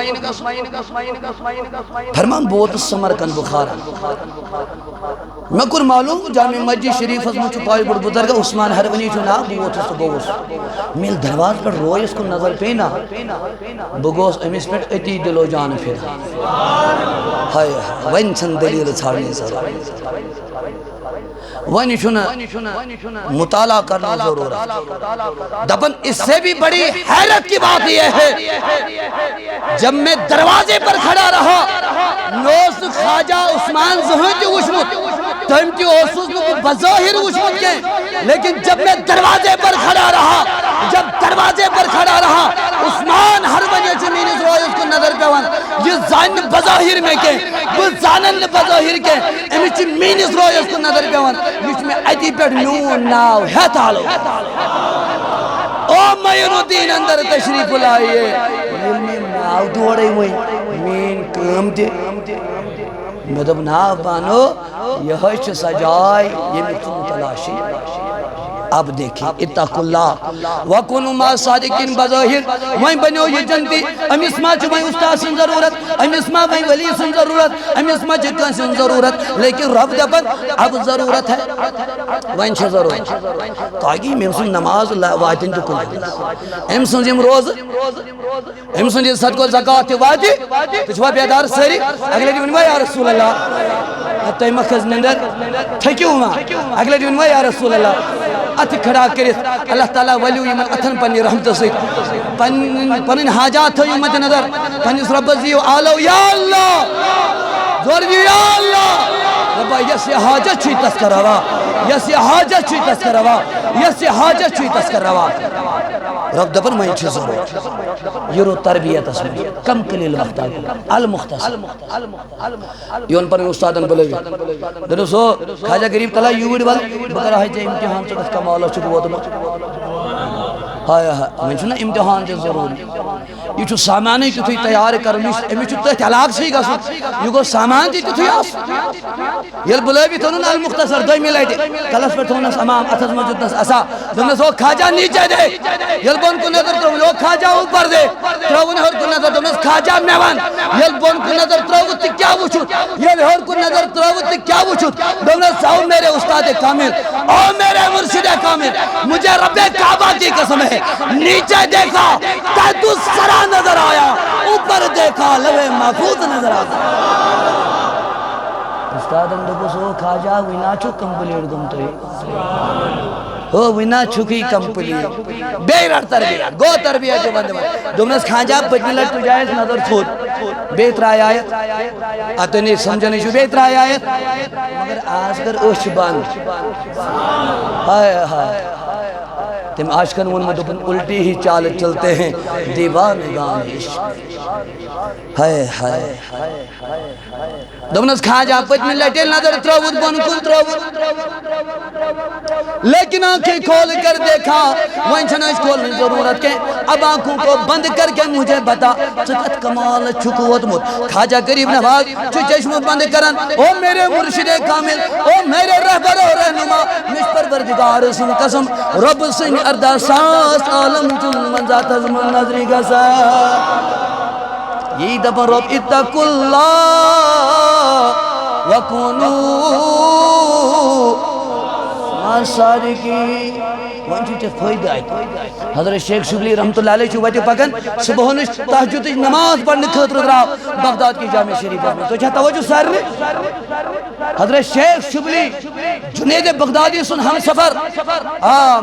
فرمان بہت سمرکن بخارا میں کن معلوم جامع مسجد شریف از مجھو پائی بڑھ بزرگ عثمان حرونی جو نا بگوت اس بگوس میل درواز پر روئی اس کو نظر پینا بگوس امیس پر اتی دلو جان پھر ہائے وین چند دلیل چھاڑنے سر وین چنا مطالعہ کرنا ضرور ہے دبن اس سے بھی بڑی حیرت کی بات یہ ہے جب میں دروازے پر کھڑا رہا نوست خواجہ عثمان زہنتی وشمت تمتی اوسوس کو بظاہر وشمت کے لیکن جب میں دروازے پر کھڑا رہا جب دروازے پر کھڑا رہا عثمان ہر وجہ چمین اس روئے اس کو نظر پیوان یہ زائن بظاہر میں کے وہ زانن بظاہر کے امیچ مین اس روئے اس کو نظر پیوان یہ میں ایتی پر نون ناو ہے تعالو او معین الدین اندر تشریف لائیے یہ میں ناو دوڑے ہوئی مین کام دے میں دب نا بانو یہ چھ سجائی یہ میں تم تلاشی اب دیکھیں اتقوا اللہ وَكُنُوا مَعَ الصَّادِقِينَ بظاہر وہیں بنیو یہ جنتی ہم اسما چھو وہیں استاد سن ضرورت ہم اسما وہیں ولی سن ضرورت ہم اسما جتن سن ضرورت لیکن رب دبن اب ضرورت ہے وہیں چھو ضرورت تاکہ میں سن نماز وعدن جو کن ہم سن جم روز ہم سن جم صدق و زکاة وعدی تو چھوا بیدار سری اگلے دن یا رسول اللہ حتی مخز نندر تھکیو ماں اگلے دن یا رسول اللہ ات کھڑا کرت اللہ تعالیٰ ولیو یمن اتن پنی رحمت سید پنن حاجات ہو یمت نظر پنیس رب زیو آلو یا اللہ زورجی یا اللہ ربا یسی حاجت چھوئی تذکر روا یسی حاجت چھوئی تذکر روا یسی حاجت چھوئی تذکر روا رب دبن میں چھو ضرور یہ رو تربیت اس میں کم کلیل وقت آگا المختصر یون پر استادن بلے گا درسو خواجہ غریب تلا یوڑ وال بگر آئی جائے امتحان سے اس کا مولا چھو وہ دمت ہائے ہائے میں چھونا امتحان سے ضروری یہ چھو سامان ہی تھی تیار کرنیش امی چھو تحت علاق سے ہی گا سو یہ گو سامان تھی تھی آس یہ بلے بھی تھونن المختصر دوئی ملائی دے کلس پر تھونس امام اتھز مجد نس اسا دمنا سو کھاجا نیچے دے یہ بون کو نظر ترون لوگ کھاجا اوپر دے ترون ہر کو نظر دمنا کھاجا میوان یہ بون کو نظر ترون تی کیا وچھت یہ ہر کو نظر ترون تی کیا وچھت دمنا ساؤ میرے استاد کامل او میرے مرشد کامل مجھے رب کعبہ کی قسم ہے نیچے دیکھا تحت سرا نظر آیا اوپر دیکھا لوے محفوظ نظر آیا استاد اندھو سو کھا جا وینا چھو کم بلیر دم تو ہو وینا چھکی کمپلیٹ بے رٹ تربیت گو تربیت جو بند دومنس خانجا پتنی لٹ تو جائز نظر تھوت بے ترائی آیت اتنی سمجھنے شو بے ترائی آیت مگر آج کر اوش بند ہائے ہائے تم عاشقن ون میں دکن الٹی ہی چال چلتے ہیں دیوانگان عشق ہائے ہائے دمنس کھا جا پتنی لٹیل نظر تراود بن کن تراود لیکن آنکھیں کھول کر دیکھا وہیں چھنش کھولنے ضرورت کے اب آنکھوں کو بند کر کے مجھے بتا چکت کمال چھکوت مت کھاجا قریب نواز چو چشم بند کرن او میرے مرشد کامل او میرے رہبر و رہنما مش پروردگار سن قسم رب سن اردہ ساس عالم چن منزات از من نظری گسا یہ دفن رب اتقوا اللہ وکونو مع صادقین وان چھو چھ فائدہ آئی حضرت شیخ شبلی رحمت اللہ علیہ چھو ویٹی پکن صبحونش تحجد نماز پڑھنے خطر دراؤ بغداد کی جامع شریفہ میں تو چھا توجہ سر نے حضرت شیخ شبلی جنید بغدادی سن ہم سفر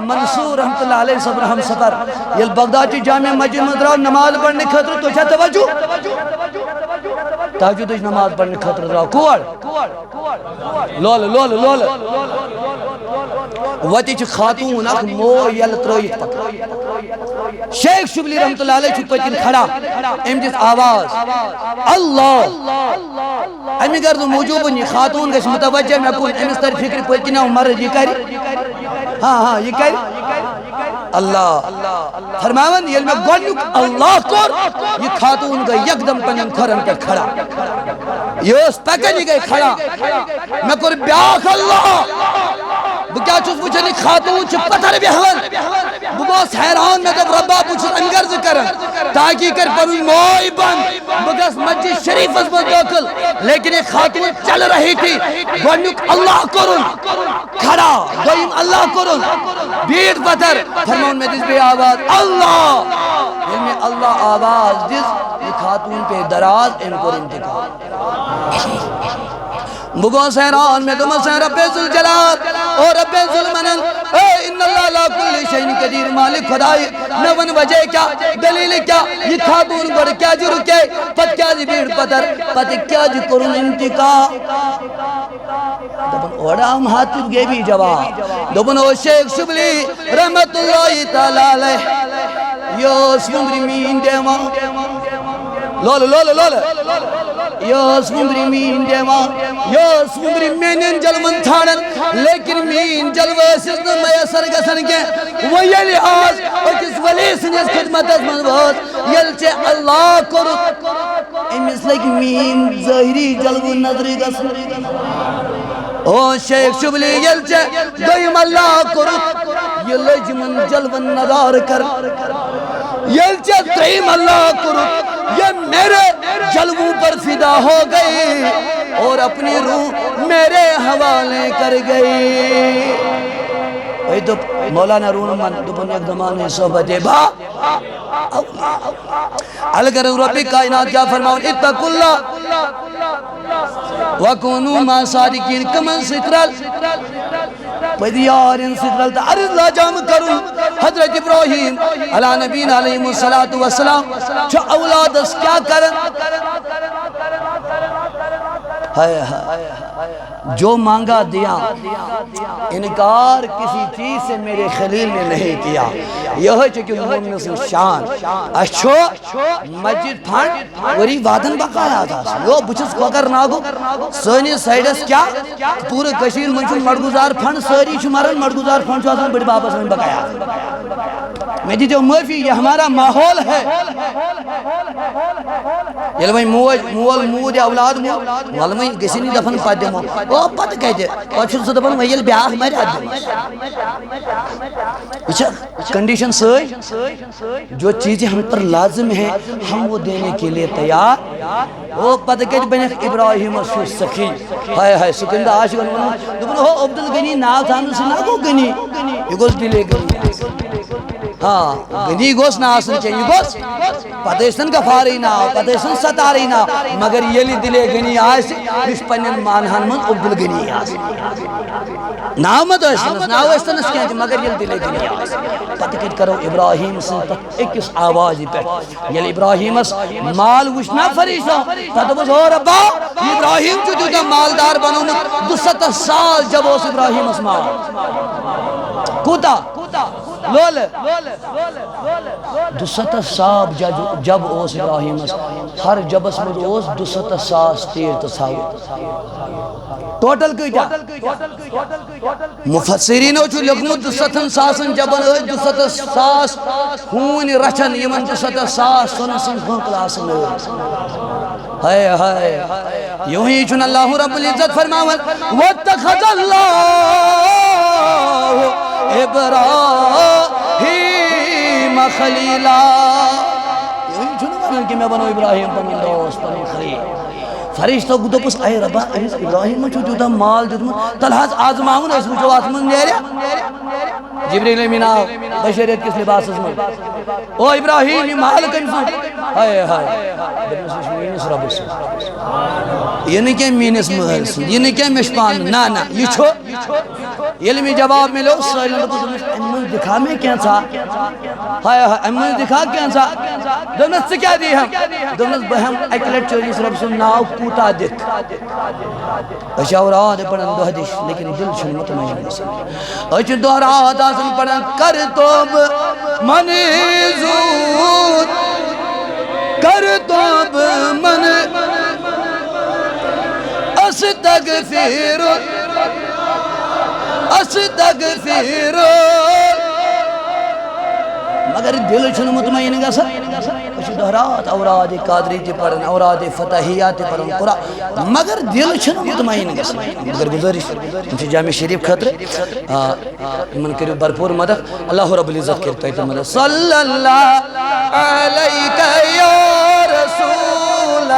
منصور رحمت اللہ علیہ صبر ہم سفر یل بغداد کی جامع مسجد میں دراؤ نماز پڑھنے خطر تو چھا توجہ تحجد نماز پڑھنے خطر دراؤ کوڑ لول لول لول وتی چھ خاتون اخ مو یل ترویت پک شیخ شبلی رحمت اللہ علیہ چھو پتن کھڑا ام جس آواز اللہ امی گرد موجوب یہ خاتون گش متوجہ میں کون امس تر فکر پتن مرد یہ کری ہاں یہ کری اللہ فرماون یل میں گوڑنک اللہ کور یہ خاتون گئی یک دم پنن کھرن پر کھڑا یہ اس پکن ہی گئی کھڑا میں کور بیاخ اللہ بکیا چوز بچنی خاتون چھ پتھر بیہون بگوس حیران میں جب ربا پوچھت انگرز کرن تاکہ کر پروی موئی بند بگوس مسجد شریف اس پر دوکل لیکن ایک خاتون چل رہی تھی گوڑنک اللہ کرن کھڑا دوئیم اللہ کرن بیٹ پتھر فرمون میں جس بھی آواز اللہ ان میں اللہ آواز جس یہ خاتون پہ دراز ان کو انتقال بگو سیران میں دم سے رب ذوالجلال اور رب ذوالمنن اے ان اللہ لا کل شیء قدیر مالک خدای نون وجہ کیا دلیل کیا یہ خاتون گڑ کیا جو رکے پت کیا جی بھیڑ پتر پت کیا جی کرن انتقال دبن اوڑا ہم حاتب گئے بھی جواب دبن او شیخ شبلی رحمت اللہ تعالی علیہ یوس مندرمین دیوان لول لول لول یوس مندرمین دیوان یوس مندرمین جلون تھانن لیکن مین جلویسز نہ میسر گسن کے وہ یہ لحاظ اکس ولی سنیس خدمت از منبوز یلچے اللہ کرت امس لگ مین ظاہری جلون نظری گسن او شیخ شبلی یلچے دویم اللہ کرت یہ لج من جلون نظار کر یلچے دویم اللہ کرت یہ میرے جلووں پر فدا ہو گئی اور اپنی روح میرے حوالے کر گئی وہی تو مولانا رونمان دپن ایک زمانے صحبت با اگر ربی کائنات کیا فرماؤں اتقوا اللہ وَكُونُوا مَا صَادِقِينَ کمن سترل پدیار ان سترل تا عرض لا جام کروں حضرت ابراہیم علیہ نبین علیہ السلام چھو اولاد اس کیا کرن جو مانگا دیا انکار کسی چیز سے میرے خلیل نے نہیں کیا یہ ہے چکہ مومن سے شان اچھو مسجد پھنڈ وری وادن بقایا تھا یہ بچس کوکر ناگو سونی سائیڈس کیا پورے کشیر منچن مردگزار پھنڈ ساری شمارن مردگزار پھنڈ چاہتا ہوں بڑی بابا سے بقایا میں دیتے ہوں مرفی یہ ہمارا ماحول ہے یہ لوگ مول مود یا اولاد مول میں کسی نہیں دفن پا دے مو وہ پتہ کہتے اور چھو سے دفن ویل بیاہ میرے آدھے اچھا کنڈیشن سوئی جو چیزیں ہم پر لازم ہیں ہم وہ دینے کے لیے تیار وہ پتہ کہتے بنے ابراہیم و شو سخی ہائے ہائے سکندہ عاشق دفن ہو عبدالغنی ناو تھانو سے ناگو گنی یہ گوز دلے گنی ہاں گنی گوس نا آسن چاہیے گوس پتیسن گفاری نا پتیسن ستاری نا مگر یلی دلے گنی آسی اس پنن مانہن من عبدالغنی آسی ناو مت ٲسۍتَنَس ناو ٲسۍتَنَس کینٛہہ مگر ییٚلہِ دِلے دِلی آسہِ پتہٕ کَتہِ کرو ابراہیم سٕنٛز تتھ أکِس آوازِ پٮ۪ٹھ ییٚلہِ ابراہیمس مال وٕچھ نا فریشتو تتھ دوٚپُس او ربا ابراہیم چھُ تیوٗتاہ مالدار بنومُت 200 سال جب اوس ابراہیمس مال کوٗتاہ لولہٕ 200 سال جب اوس ابراہیمس ہر جبس منٛز اوس 200 ساس تیٖر تہٕ ژھاوٕج ٹوٹل کۭتیاہ مفسرینو چھُ لیوٚکھمُت 200 ساسن جبن ٲسۍ 200 ساس ہوٗنۍ رچھن یِمن 200 ساس سۄنہٕ سٕنٛز بٲنٛکل آسان ٲسۍ ہائے ہائے یوہی چھُنہٕ اللہ رب العزت فرماوان واتخذ اللہ ابراہیم خلیلا یوہی چھُنہٕ ونان کہ مےٚ بنو ابراہیم پنُن دوست پنُن خلیل فرشتو دوٚپُس اے ربا أمِس ابراہیمس چھُ تیوٗتاہ مال دیُتمُت تَلہٕ حظ آزماوُن أسۍ وٕچھو اَتھ منٛز نیریا جبریٖل أمیٖن آو بشریت کِس لباسس منٛز او ابراہیم یہِ مال کٔمۍ سُنٛد ہائے ہائے دوٚپنَس یہِ چھُ میٲنِس رۄبس سُنٛد یہِ نہٕ کینٛہہ میٲنِس مٲلۍ سُنٛد یہِ نہٕ کینٛہہ مےٚ چھُ پانہٕ نہ نہ یہِ چھُ ییٚلہِ مےٚ جواب مِلیو سٲلِم دوٚپُس اَمہِ منٛز دِکھا مےٚ کینٛژھا ہائے ہائے اَمہِ منٛز دِکھا کینٛژھا دوٚپنَس ژٕ کیٛاہ دِیٖہَم دوٚپنَس بہٕ ہٮ۪مہٕ اَکہِ لٹہِ چٲنِس رۄبہٕ سُنٛد ناو کوٗتاہ دِکھ أسۍ چھِ اوراد پران دۄہ دِش لیکن دل چھُنہٕ مطمئن گژھان أسۍ چھِ دۄہ رات آسان پران کر توب منظور کر توب من استغفر مگر دل چھُنہٕ مطمئن گژھان أسۍ چھِ دۄہ رات اوراد قادری تہِ پران اوراد فتحیات تہِ پران قرآن مگر دل چھُنہٕ مطمئن گژھان مگر گزٲرِش یِم چھِ جامع شریف خٲطرٕ یِمن کٔرِو بھرپوٗر مدد اللہ رب العزت کٔرِ تۄہہِ تہِ مدد صلی اللہ علیکَ یا رسول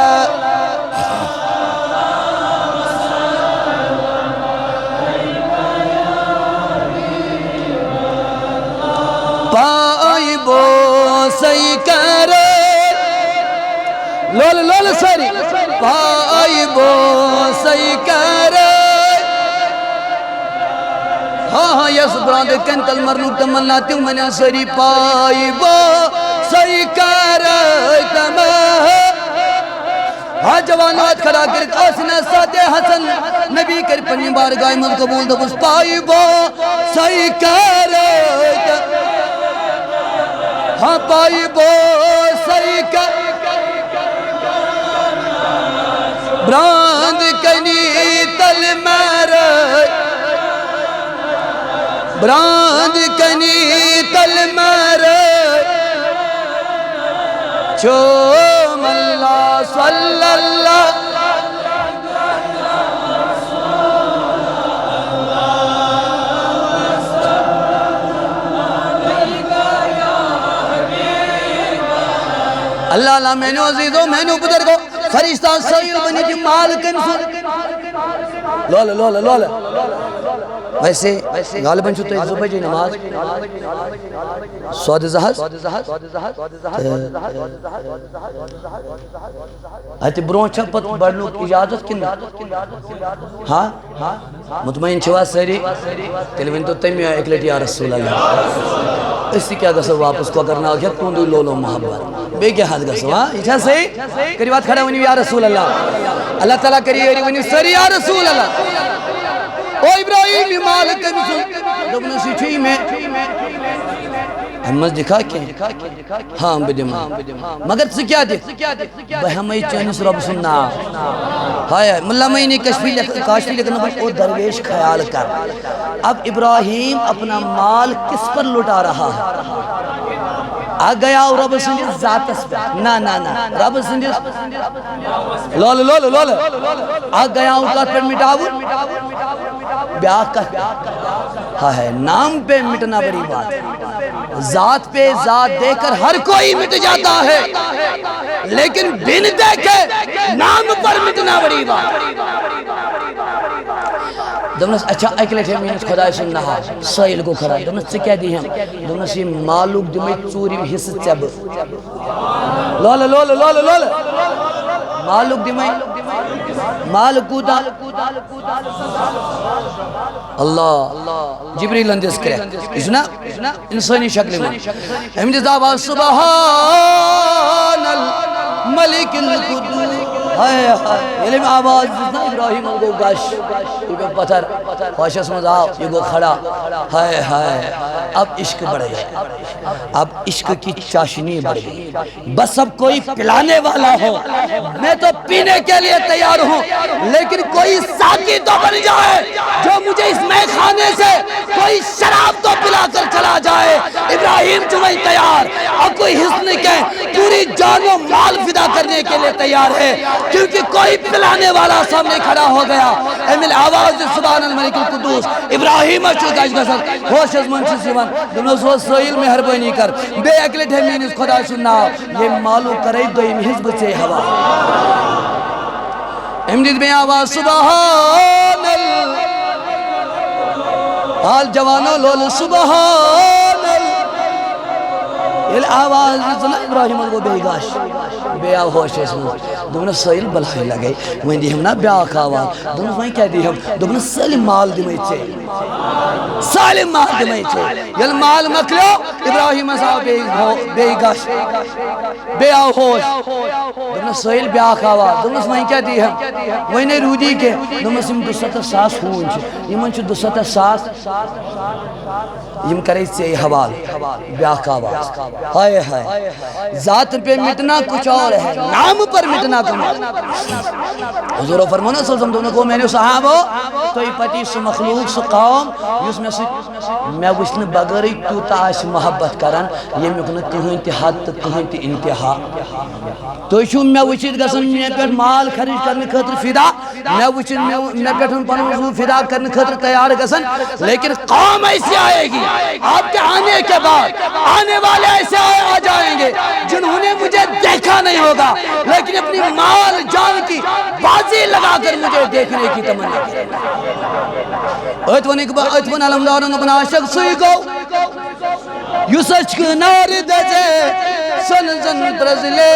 پائی بوسائی کرے لول ساری پائی بوسائی کرے ہاں یس براند کنتل مرنوک تمنا تیو منیا ساری پائی بوسائی کرے ہاں جوانات کھڑا کرت آسنا سادے حسن نبی کر پنی بارگاہ مل قبول دبس پائی بوسائی کرے ہاں پائی بوسائی کرے براند کنی تل مرے براند کنی تل مرے چوم اللہ صلی اللہ اللہ اللہ میں نے عزیزوں میں نے بزرگوں فرشتہ سائل بنی جی مال کنسو لولا ویسے غالباً چھو تو ایک زبہ جی نماز سواد زہاز آیتی برون چھا پت بڑھنو اجازت کن ہاں مطمئن چھوا سری تیلوین تو تیمی ایک لٹی یا رسول اللہ اس سے کیا گسو واپس کو کرنا گیا کوندو لولو محبت بے کیا حد گسو ہاں اچھا صحیح کری بات کھڑا ونی یا رسول اللہ اللہ تعالیٰ کری ونی سری یا رسول اللہ او ابراہیم مالک دبنو سی چھوئی میں ہمیں دکھا کے ہاں بدیم مگر سے کیا دیکھ بہمائی چانس رب سننا ہایا ملا میں نے کاشفی لکھنا بس او درویش خیال کر اب ابراہیم اپنا مال کس پر لٹا رہا ہے آ گیا رب سنجھے ذات اس پر نا رب سنجھے لول آ گیا اوقات پر مٹاو بیاہ کا ہاں ہے نام پہ مٹنا بڑی بات ذات پہ ذات دے کر ہر کوئی مٹ جاتا ہے لیکن بن دیکھے نام پر مٹنا بڑی بات دونس اچھا اکلٹ ہے میانس خدای سن نہا سائل کو کھڑا دونس کیا دی ہم دونس یہ معلوم دمی چوریم حصہ چب لول لول لول لول معلوم دمی معلوم کودا اللہ جبریل اندس کرے اسنا انسانی شکل میں احمد دعوہ سبحان الملک القدوس ہائے ہائے علم آواز جسنا ابراہیم کو گاش یہ گو پتھر خوشس مزاو یہ گو کھڑا ہائے ہائے اب عشق بڑھ گیا اب عشق کی چاشنی بڑھ گئی بس اب کوئی پلانے والا ہو میں تو پینے کے لیے تیار ہوں لیکن کوئی ساقی تو بن جائے جو مجھے اس میں خانے سے کوئی شراب تو پلا کر چلا جائے ابراہیم جمعی تیار اور کوئی حسن کے پوری جان و مال فدا کرنے کے لیے تیار ہے کیونکہ کوئی پلانے والا سامنے کھڑا ہو گیا امیل آواز سبحان الملک القدوس ابراہیم اچھوکاش گسر ہوش از منشی سیوان دونوں سو سوئیل مہربانی کر بے اکلٹ ہے مینس خدا سننا یہ مالو کرے دوئی حزب سے ہوا امدید میں آواز سبحان حال جوانو لول سبحان آواز سنا ابراہیم کو بے گاش بے ہوش ہے دونوں سائل بلائے لگے وہ دی ہم نا بیاک آواز دونوں وہیں کیا دی ہم دونوں سالم مال دی میں چھے سالم مال دی میں چھے یل مال مکلو ابراہیم صاحب بے گاش بے ہوش دونوں سائل بیاک آواز دونوں وہیں کیا دی ہم وہیں نے رودی کے دونوں سم 200 ساس ہون چھے یہ من چھے 200 ساس یم کرے سے حوال بیاک آواز ہائے ہائے ذات پہ مٹنا کچھ اور ہے نام پر مٹنا کم حضور و فرمانا سلطم دونوں کو میں نے صحابو تو یہ پتی سو مخلوق سو قوم یس میں سے میں وشن بغری تو تاش محبت کرن یہ میں کنہ کہیں تی حد کہیں تی انتہا تو شو میں وشید گسن میں پر مال خرید کرنے خطر فدا میں وشید میں پر پنوزو فدا کرنے خطر تیار گسن لیکن قوم ایسی آئے گی آپ کے آنے کے بعد آنے والے ایسے آ جائیں گے جنہوں نے مجھے دیکھا نہیں ہوگا لیکن اپنی مال جان کی بازی لگا کر مجھے دیکھنے کی تمنا کریں گے اتفن علمدارن اپنا عاشق سوئی کو یو سچ کنار دجے سنزن درزلے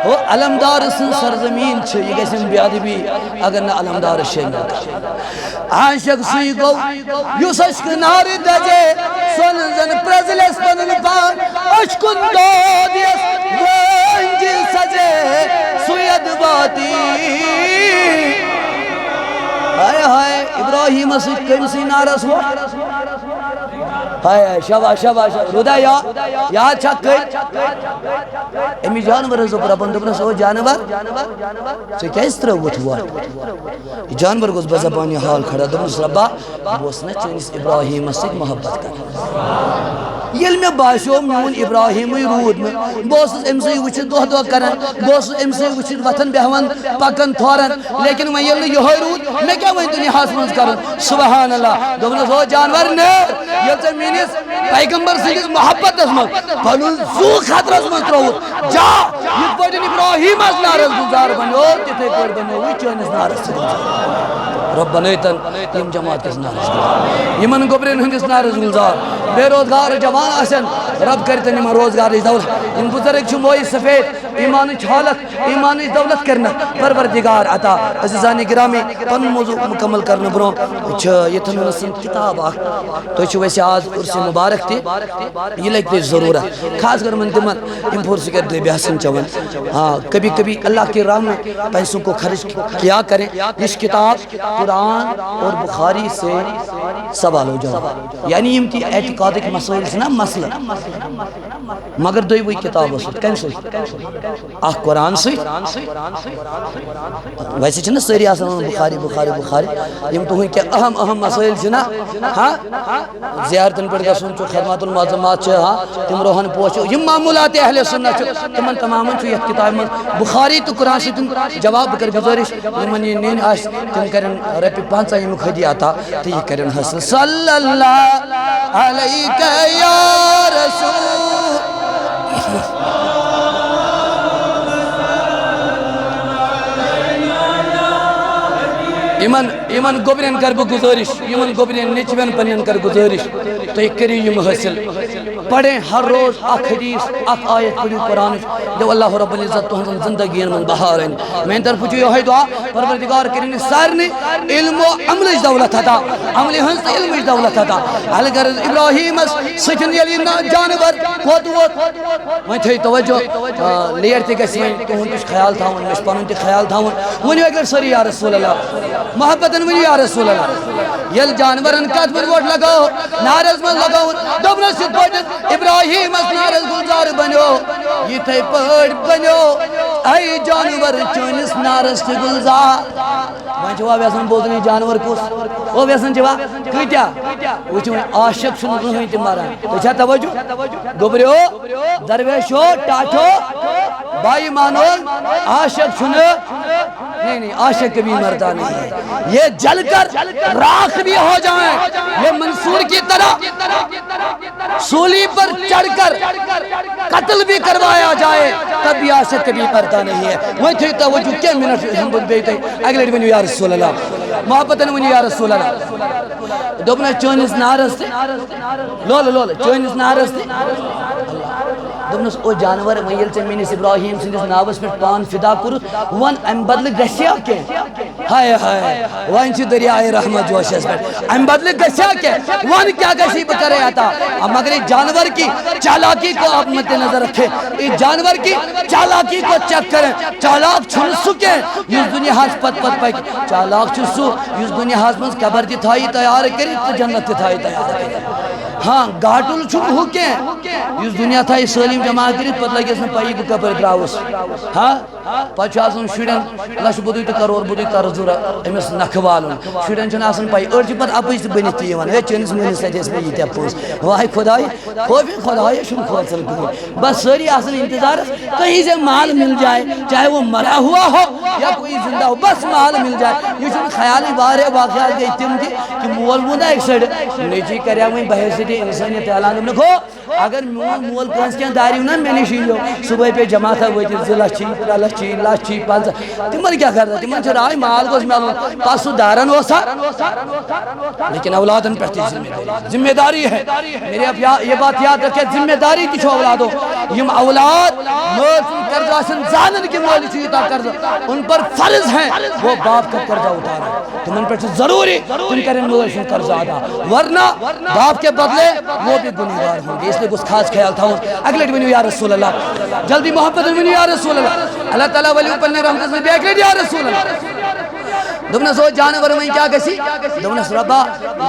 وہ علمدار سن سرزمین چھے یہ کیسے بیادی بھی اگر نہ علمدار شہنگا عاشق سوئی کو یو سچ کنار دجے سنزن پرزلس پنن پان اشکن دو دیس ونجی سجے سوید باتی ہائے ہائے ابراہیم اسد کم سی نارس ہوا ہائے شبا شبا رودا یا چھک گئی امی جانور رزو پر اپن دبنا سو جانور سے کیا اس طرح وقت ہوا جانور کو بزبانی حال کھڑا دبنا سربا بوسنا چنیس ابراہیم اسد محبت کر یل میں باشو میون ابراہیمی رود میں بوسس امسی وچھت دو دو کرن بوسس امسی وچھت وطن بہون پکن تھورن لیکن میں یل یہ رود میں کیا وہیں دنیا حاصل کرن سبحان اللہ دبنا سو جانور نیر یہ تو مینس پیغمبر سنگس محبت اسمت پنون زو خطر اسمت رہو جا یہ پوٹن ابراہیم از نارس گزار بنو تیتے پوٹ بنو وی چونس نارس گزار رب بنیتن یم جماعت کس نارس گزار یمن گبرین ہندس نارس گزار بے روزگار جوان آسن رب کرتن یمن روزگار دولت ان بزرگ چھموئی سفید ایمان حالت ایمان دولت کرنا پروردگار عطا عزیزانی گرامی پن موضوع مکمل کرنا برو یہ تھا نسن کتاب آخ تو چھو ویسے آج عرص مبارک تھی یہ لگتے ضرورت خاص کر من تمن ان پھر کر دے بحسن چون کبھی کبھی اللہ کی راہ میں پیسوں کو خرچ کیا کریں اس کتاب قرآن اور بخاری سے سوال ہو جاؤ یعنی یہ کی اعتقاد کے مسئلہ سے نا مسئلہ مگر دوئی وہی کتاب ہو سکتا کن آہ قرآن سے ویسے چھنا سری آسان بخاری بخاری بخاری یہ تو ہوئی کہ اہم مسائل چھنا زیارتن پر گسن چو خدمات المعظمات چھے تم روحن پوچھو یہ معمولات اہل سنت چھو تمن تماما چھو یہ کتاب من بخاری تو قرآن سے تم جواب کر گزارش من یہ نین آش تم کرن رپی 5 یہ مخدی آتا تو یہ کرن حسن صلی اللہ علیکہ یا رسول ایمن گوبرین کر گزارش ایمن گوبرین نیچوین پنین کر گزارش تو کری یم حاصل پڑھیں ہر روز اخ حدیث اخ آیت پڑھو قرآن جو اللہ رب العزت تہذن زندگی من بہار میں طرف یہ دعا پروردگار کرن سارے علم و عمل دولت عطا عمل ہنس علم دولت عطا اگر ابراہیم سچن یلی جانور کھوت ووت وۄنۍ تھٲیِو توجہ لیر تہِ گژھِ وۄنۍ تُہُنٛد تہِ چھُ خیال تھاوُن مےٚ چھُ پنُن تہِ خیال تھاوُن ؤنِو اگر سٲری یا رسول اللہ محبتن ؤنِو یا رسول اللہ ییٚلہِ جانورن کتھ منٛز ووٹ لگاو نارس منٛز لگاوُن دوٚپنس یِتھ پٲٹھۍ ابراہیٖمس نارس گُلزار بنیو یِتھے پٲٹھۍ بنیو اے جانور چٲنِس نارس تہِ گُلزار وۄنۍ چھُوا یژھان بوزُن یہِ جانور کُس او یژھان چھِوا کۭتیاہ وٕچھِو وۄنۍ عاشق چھُنہٕ زٕہٕنۍ تہِ مران تُہۍ چھا توجہ گوٚبریو درویشو ٹاٹھو بائی مانول عاشق نہیں عاشق کبھی مرتا نہیں ہے یہ جل کر راکھ بھی ہو جائیں یہ منصور کی طرح سولی پر چڑھ کر قتل بھی کروایا جائے تب بھی عاشق کبھی مرتا نہیں ہے وہ تھی توجہ کیا منٹ ہم بن بیتے اگلے ونیو یا رسول اللہ محبتن ونیو یا رسول اللہ دوبنا چونس نارس لول چونس نارس دوپنس او جانور وۄنۍ ییٚلہِ ژےٚ میٲنِس ابراہیٖم سٕنٛدِس ناوس پٮ۪ٹھ پان فدا کوٚرُتھ وَن اَمہِ بدلہٕ گژھیا کینٛہہ ہاے ہاے وۄنۍ چھُ دریائے رحمت جوشس پٮ۪ٹھ اَمہِ بدلہٕ گژھیا کینٛہہ وَن کیا گژھی بہٕ کرے عطا مگر اس جانور کی چالاکی کو آپ مد نظر رکھے اس جانور کی چالاکی کو چیک کریں چالاک چھُنہٕ سُہ کینٛہہ یُس دُنیاہس پت پکہِ چالاک چھُ سُہ یُس دُنیاہس منٛز قبر تہِ تھایہِ تیار کٔرِتھ تہٕ جنت تہِ تھایہِ تیار کٔرِتھ ہاں گاٹُل چھُنہٕ ہُہ کینٛہہ یُس دُنیا تھایہِ سٲلِم جمع کٔرِتھ پتہٕ لگٮ۪س نہٕ پیی بہٕ کپٲرۍ درٛاوُس ہاں پتہٕ چھُ آسان شُرٮ۪ن لچھ بوٚدُے تہٕ کرور بوٚدُے قرض ضوٚرتھ أمِس نکھٕ والُن شُرٮ۪ن چھُنہٕ آسان پیی أڑۍ چھِ پتہٕ اپٕز تہِ بٔنِتھ تہِ یِوان ہے چٲنِس مٲلِس سۭتۍ ٲسۍ مےٚ ییٖتیاہ پونٛسہٕ واے خۄداے خوفِ خۄدایا چھُنہٕ کھوژان کٕہۭنۍ بس سٲری آسان انتظارس کہیں سے مال مل جائے چاہے وہ مرا ہوا ہو یا کوئی زندہ ہو بس مال مل جائے یہ چھُنہٕ خیالٕے واریاہ واقعات گٔے تِم تہِ کہ مول ووٚن اکہِ سایڈٕ نیٚچی کریٛا وۄنۍ بحیثیتہِ اِنسٲنیت اعلان دوٚپنکھ ہو اگر میون مول کٲنٛسہِ کینٛہہ داریو نا مےٚ نِش یِیو صُبحٲے پے جماعتھا وٲتِتھ 2 لچھ 3 لچھ لچھ 50 تِمن کیٛاہ کرتا تِمن چھُ راے مال گوٚژھ مِلُن پتہٕ سُہ دارن اوسا لیکن اولادن پٮ۪ٹھ تہِ ذمہ داری ہے میرے اب یہ بات یاد رکھے ذمہ داری تہِ چھُ اولادو یم اولاد مٲل سُنٛد قرض آسن زانن کہ مٲلِس چھُ یوٗتاہ قرض ان پر فرض ہے وہ باپ کا قرضہ اتارے تمن پٮ۪ٹھ چھُ ضروری تم کریں مٲل سُنٛد قرض ادا ورنہ باپ کے بدلے وہ بھی گنہگار ہوں گے اس لیے گوٚژھ خاص خیال تھاوُن اگلے لٹہِ ؤنِو یا رسول اللہ جلدی محبت ؤنِو یا رسول اللہ اللہ تعالیٰ ؤلِو پننہِ رحمتس منٛز بیٚیہِ اکہِ لٹہِ یا رسول اللہ دوٚپنس او جانور وۄنۍ کیٛاہ گژھی دوٚپنس رۄبا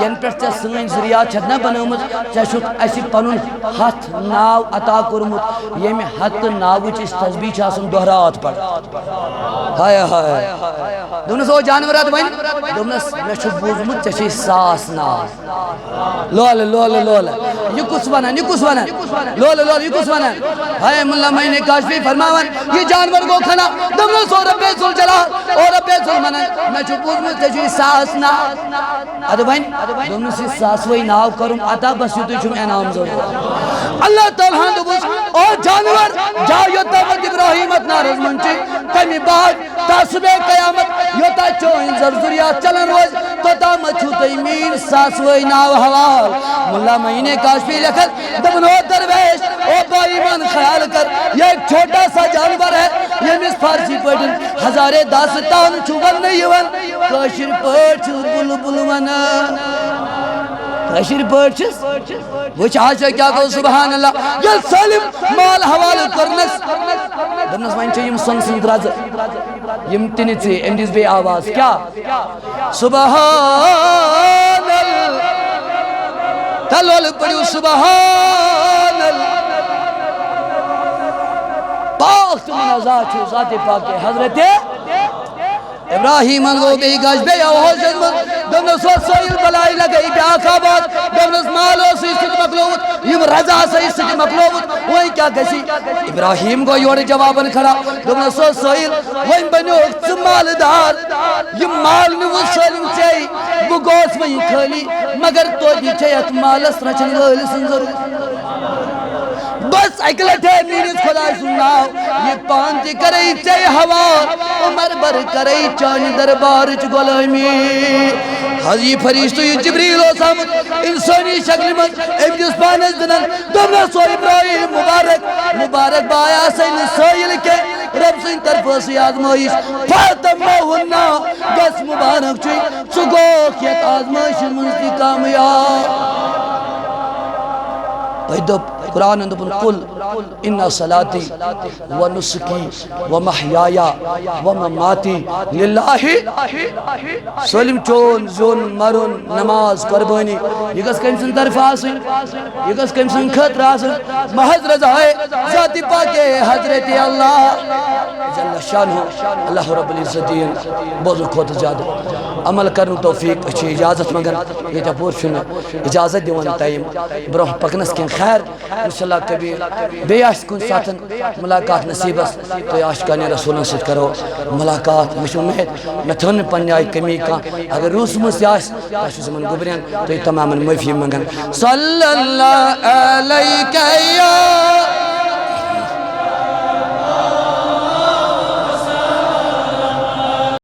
ینہٕ پٮ۪ٹھ ژےٚ سٲنۍ ذُریات چھتھ نا بنٲومٕژ ژےٚ چھُکھ اَسہِ پنُن 100 ناو عطا کوٚرمُت ییٚمہِ 100 ناوٕچ أسۍ تسبیح چھِ آسان دۄہ رات پران ہاے ہاے دوٚپنس او جانورات وۄنۍ دوٚپنس مےٚ چھُ بوٗزمُت ژےٚ چھے 100 ناو لولہٕ یہِ کُس ونان لولہٕ یہِ کُس ونان ہاے مُلا معین کاشفی فرماوان یہِ جانور گوٚو کھنا دوٚپنس او ربِ ذوالجلال او ربِ ذوالمنان مےٚ چھُ بوٗزمُت ژےٚ چھُے 100 ناو ادٕ وۄنۍ دوٚپنس یہِ 100وٕے ناو کرُن عطا بس یُتُے چھُم انعام ضروٗرت اللہ تعالیٰ ہن دوٚپُس او جانور جا یوٚتامتھ ابراہیٖم اتھ نارس منٛز چھِ تمہِ بعد تا صُبحے قیامت یوٚتام چٲنۍ ذُریات چلان روزِ توٚتامتھ چھُو تۄہہِ میٛٲنۍ 100وٕے ناو حوال مُلا معین کاشفی لیکھن دپن او درویش او بائی مان خیال کر یہ ایک چھوٹا سا جانور ہے ییٚمِس فارسی پٲٹھۍ ہزارے داستان چھُ وننہٕ یِوان کٲشِر پٲٹھۍ چھُس بُلبُل ونان کٲشِر پٲٹھۍ چھِس وٕچھ آز کیٛاہ گوٚو سبحان اللہ ییٚلہِ سٲلِم مال حوالہٕ کوٚرنس دوٚپنس وۄنۍ چھِ یِم سۄنہٕ سٕنٛدۍ رزٕ یِم تہِ نِژے أمۍ دِژ بیٚیہِ آواز کیٛاہ سبحان اللہ تلول پڑھو سبحان اللہ پاک تو منازع چھو ذات پاک حضرت ابراہیم گو بے گاش بے اوہل جنمت دومنس وصویل بلائی لگئی بے آقابات دومنس مالو سی ست مقلوبت یم رضا سی ست مقلوبت وہی کیا گسی ابراہیم گو یوڑ جوابن کھڑا دومنس وصویل وہی بنیو اکت مالدار یم مال نو سلم چاہی وہ گوس وہی کھلی مگر تو بھی چاہیت مالس رچن گل سنظر بس اکلٹے میرس خدا سناو یہ پانتی کرئی چے ہوا عمر بر کرئی چانی دربار چ غلامی حضی فرشتو یہ جبریل و سامت انسانی شکل من ابجس پانس دنن دمنا سو ابراہیم مبارک بایا سین سوئل کے رب سین طرف سی آزمائش فاتم موہنا گس مبارک چوئی سگو کیت آزمائش منزی کامیاب پیدب قرآن اندبن قل ان صلاتی و نسکی و محیایا و مماتی للہ سلم چون زون مرون نماز قربانی یہ کس کم سن طرف آسن یہ کس کم سن خطر آسن محض رضائے ذاتی پاک حضرت اللہ جل شانہ اللہ رب العزتین بوزو کھوت زیادہ عمل کرن توفیق اچھی اجازت مگر یہ جا پور شنہ اجازت دیوان تائیم بروح پکنس کن خیر انشاءاللہ کبھی بے آشت کن ساتن ملاقات نصیب است تو عاشقان رسولن ست کرو ملاقات مش امید نہ تھن پنہ آئی کمی کا اگر روس مس آس تاشو زمن گبرین تو یہ تماما معافی منگن صلی اللہ علیہ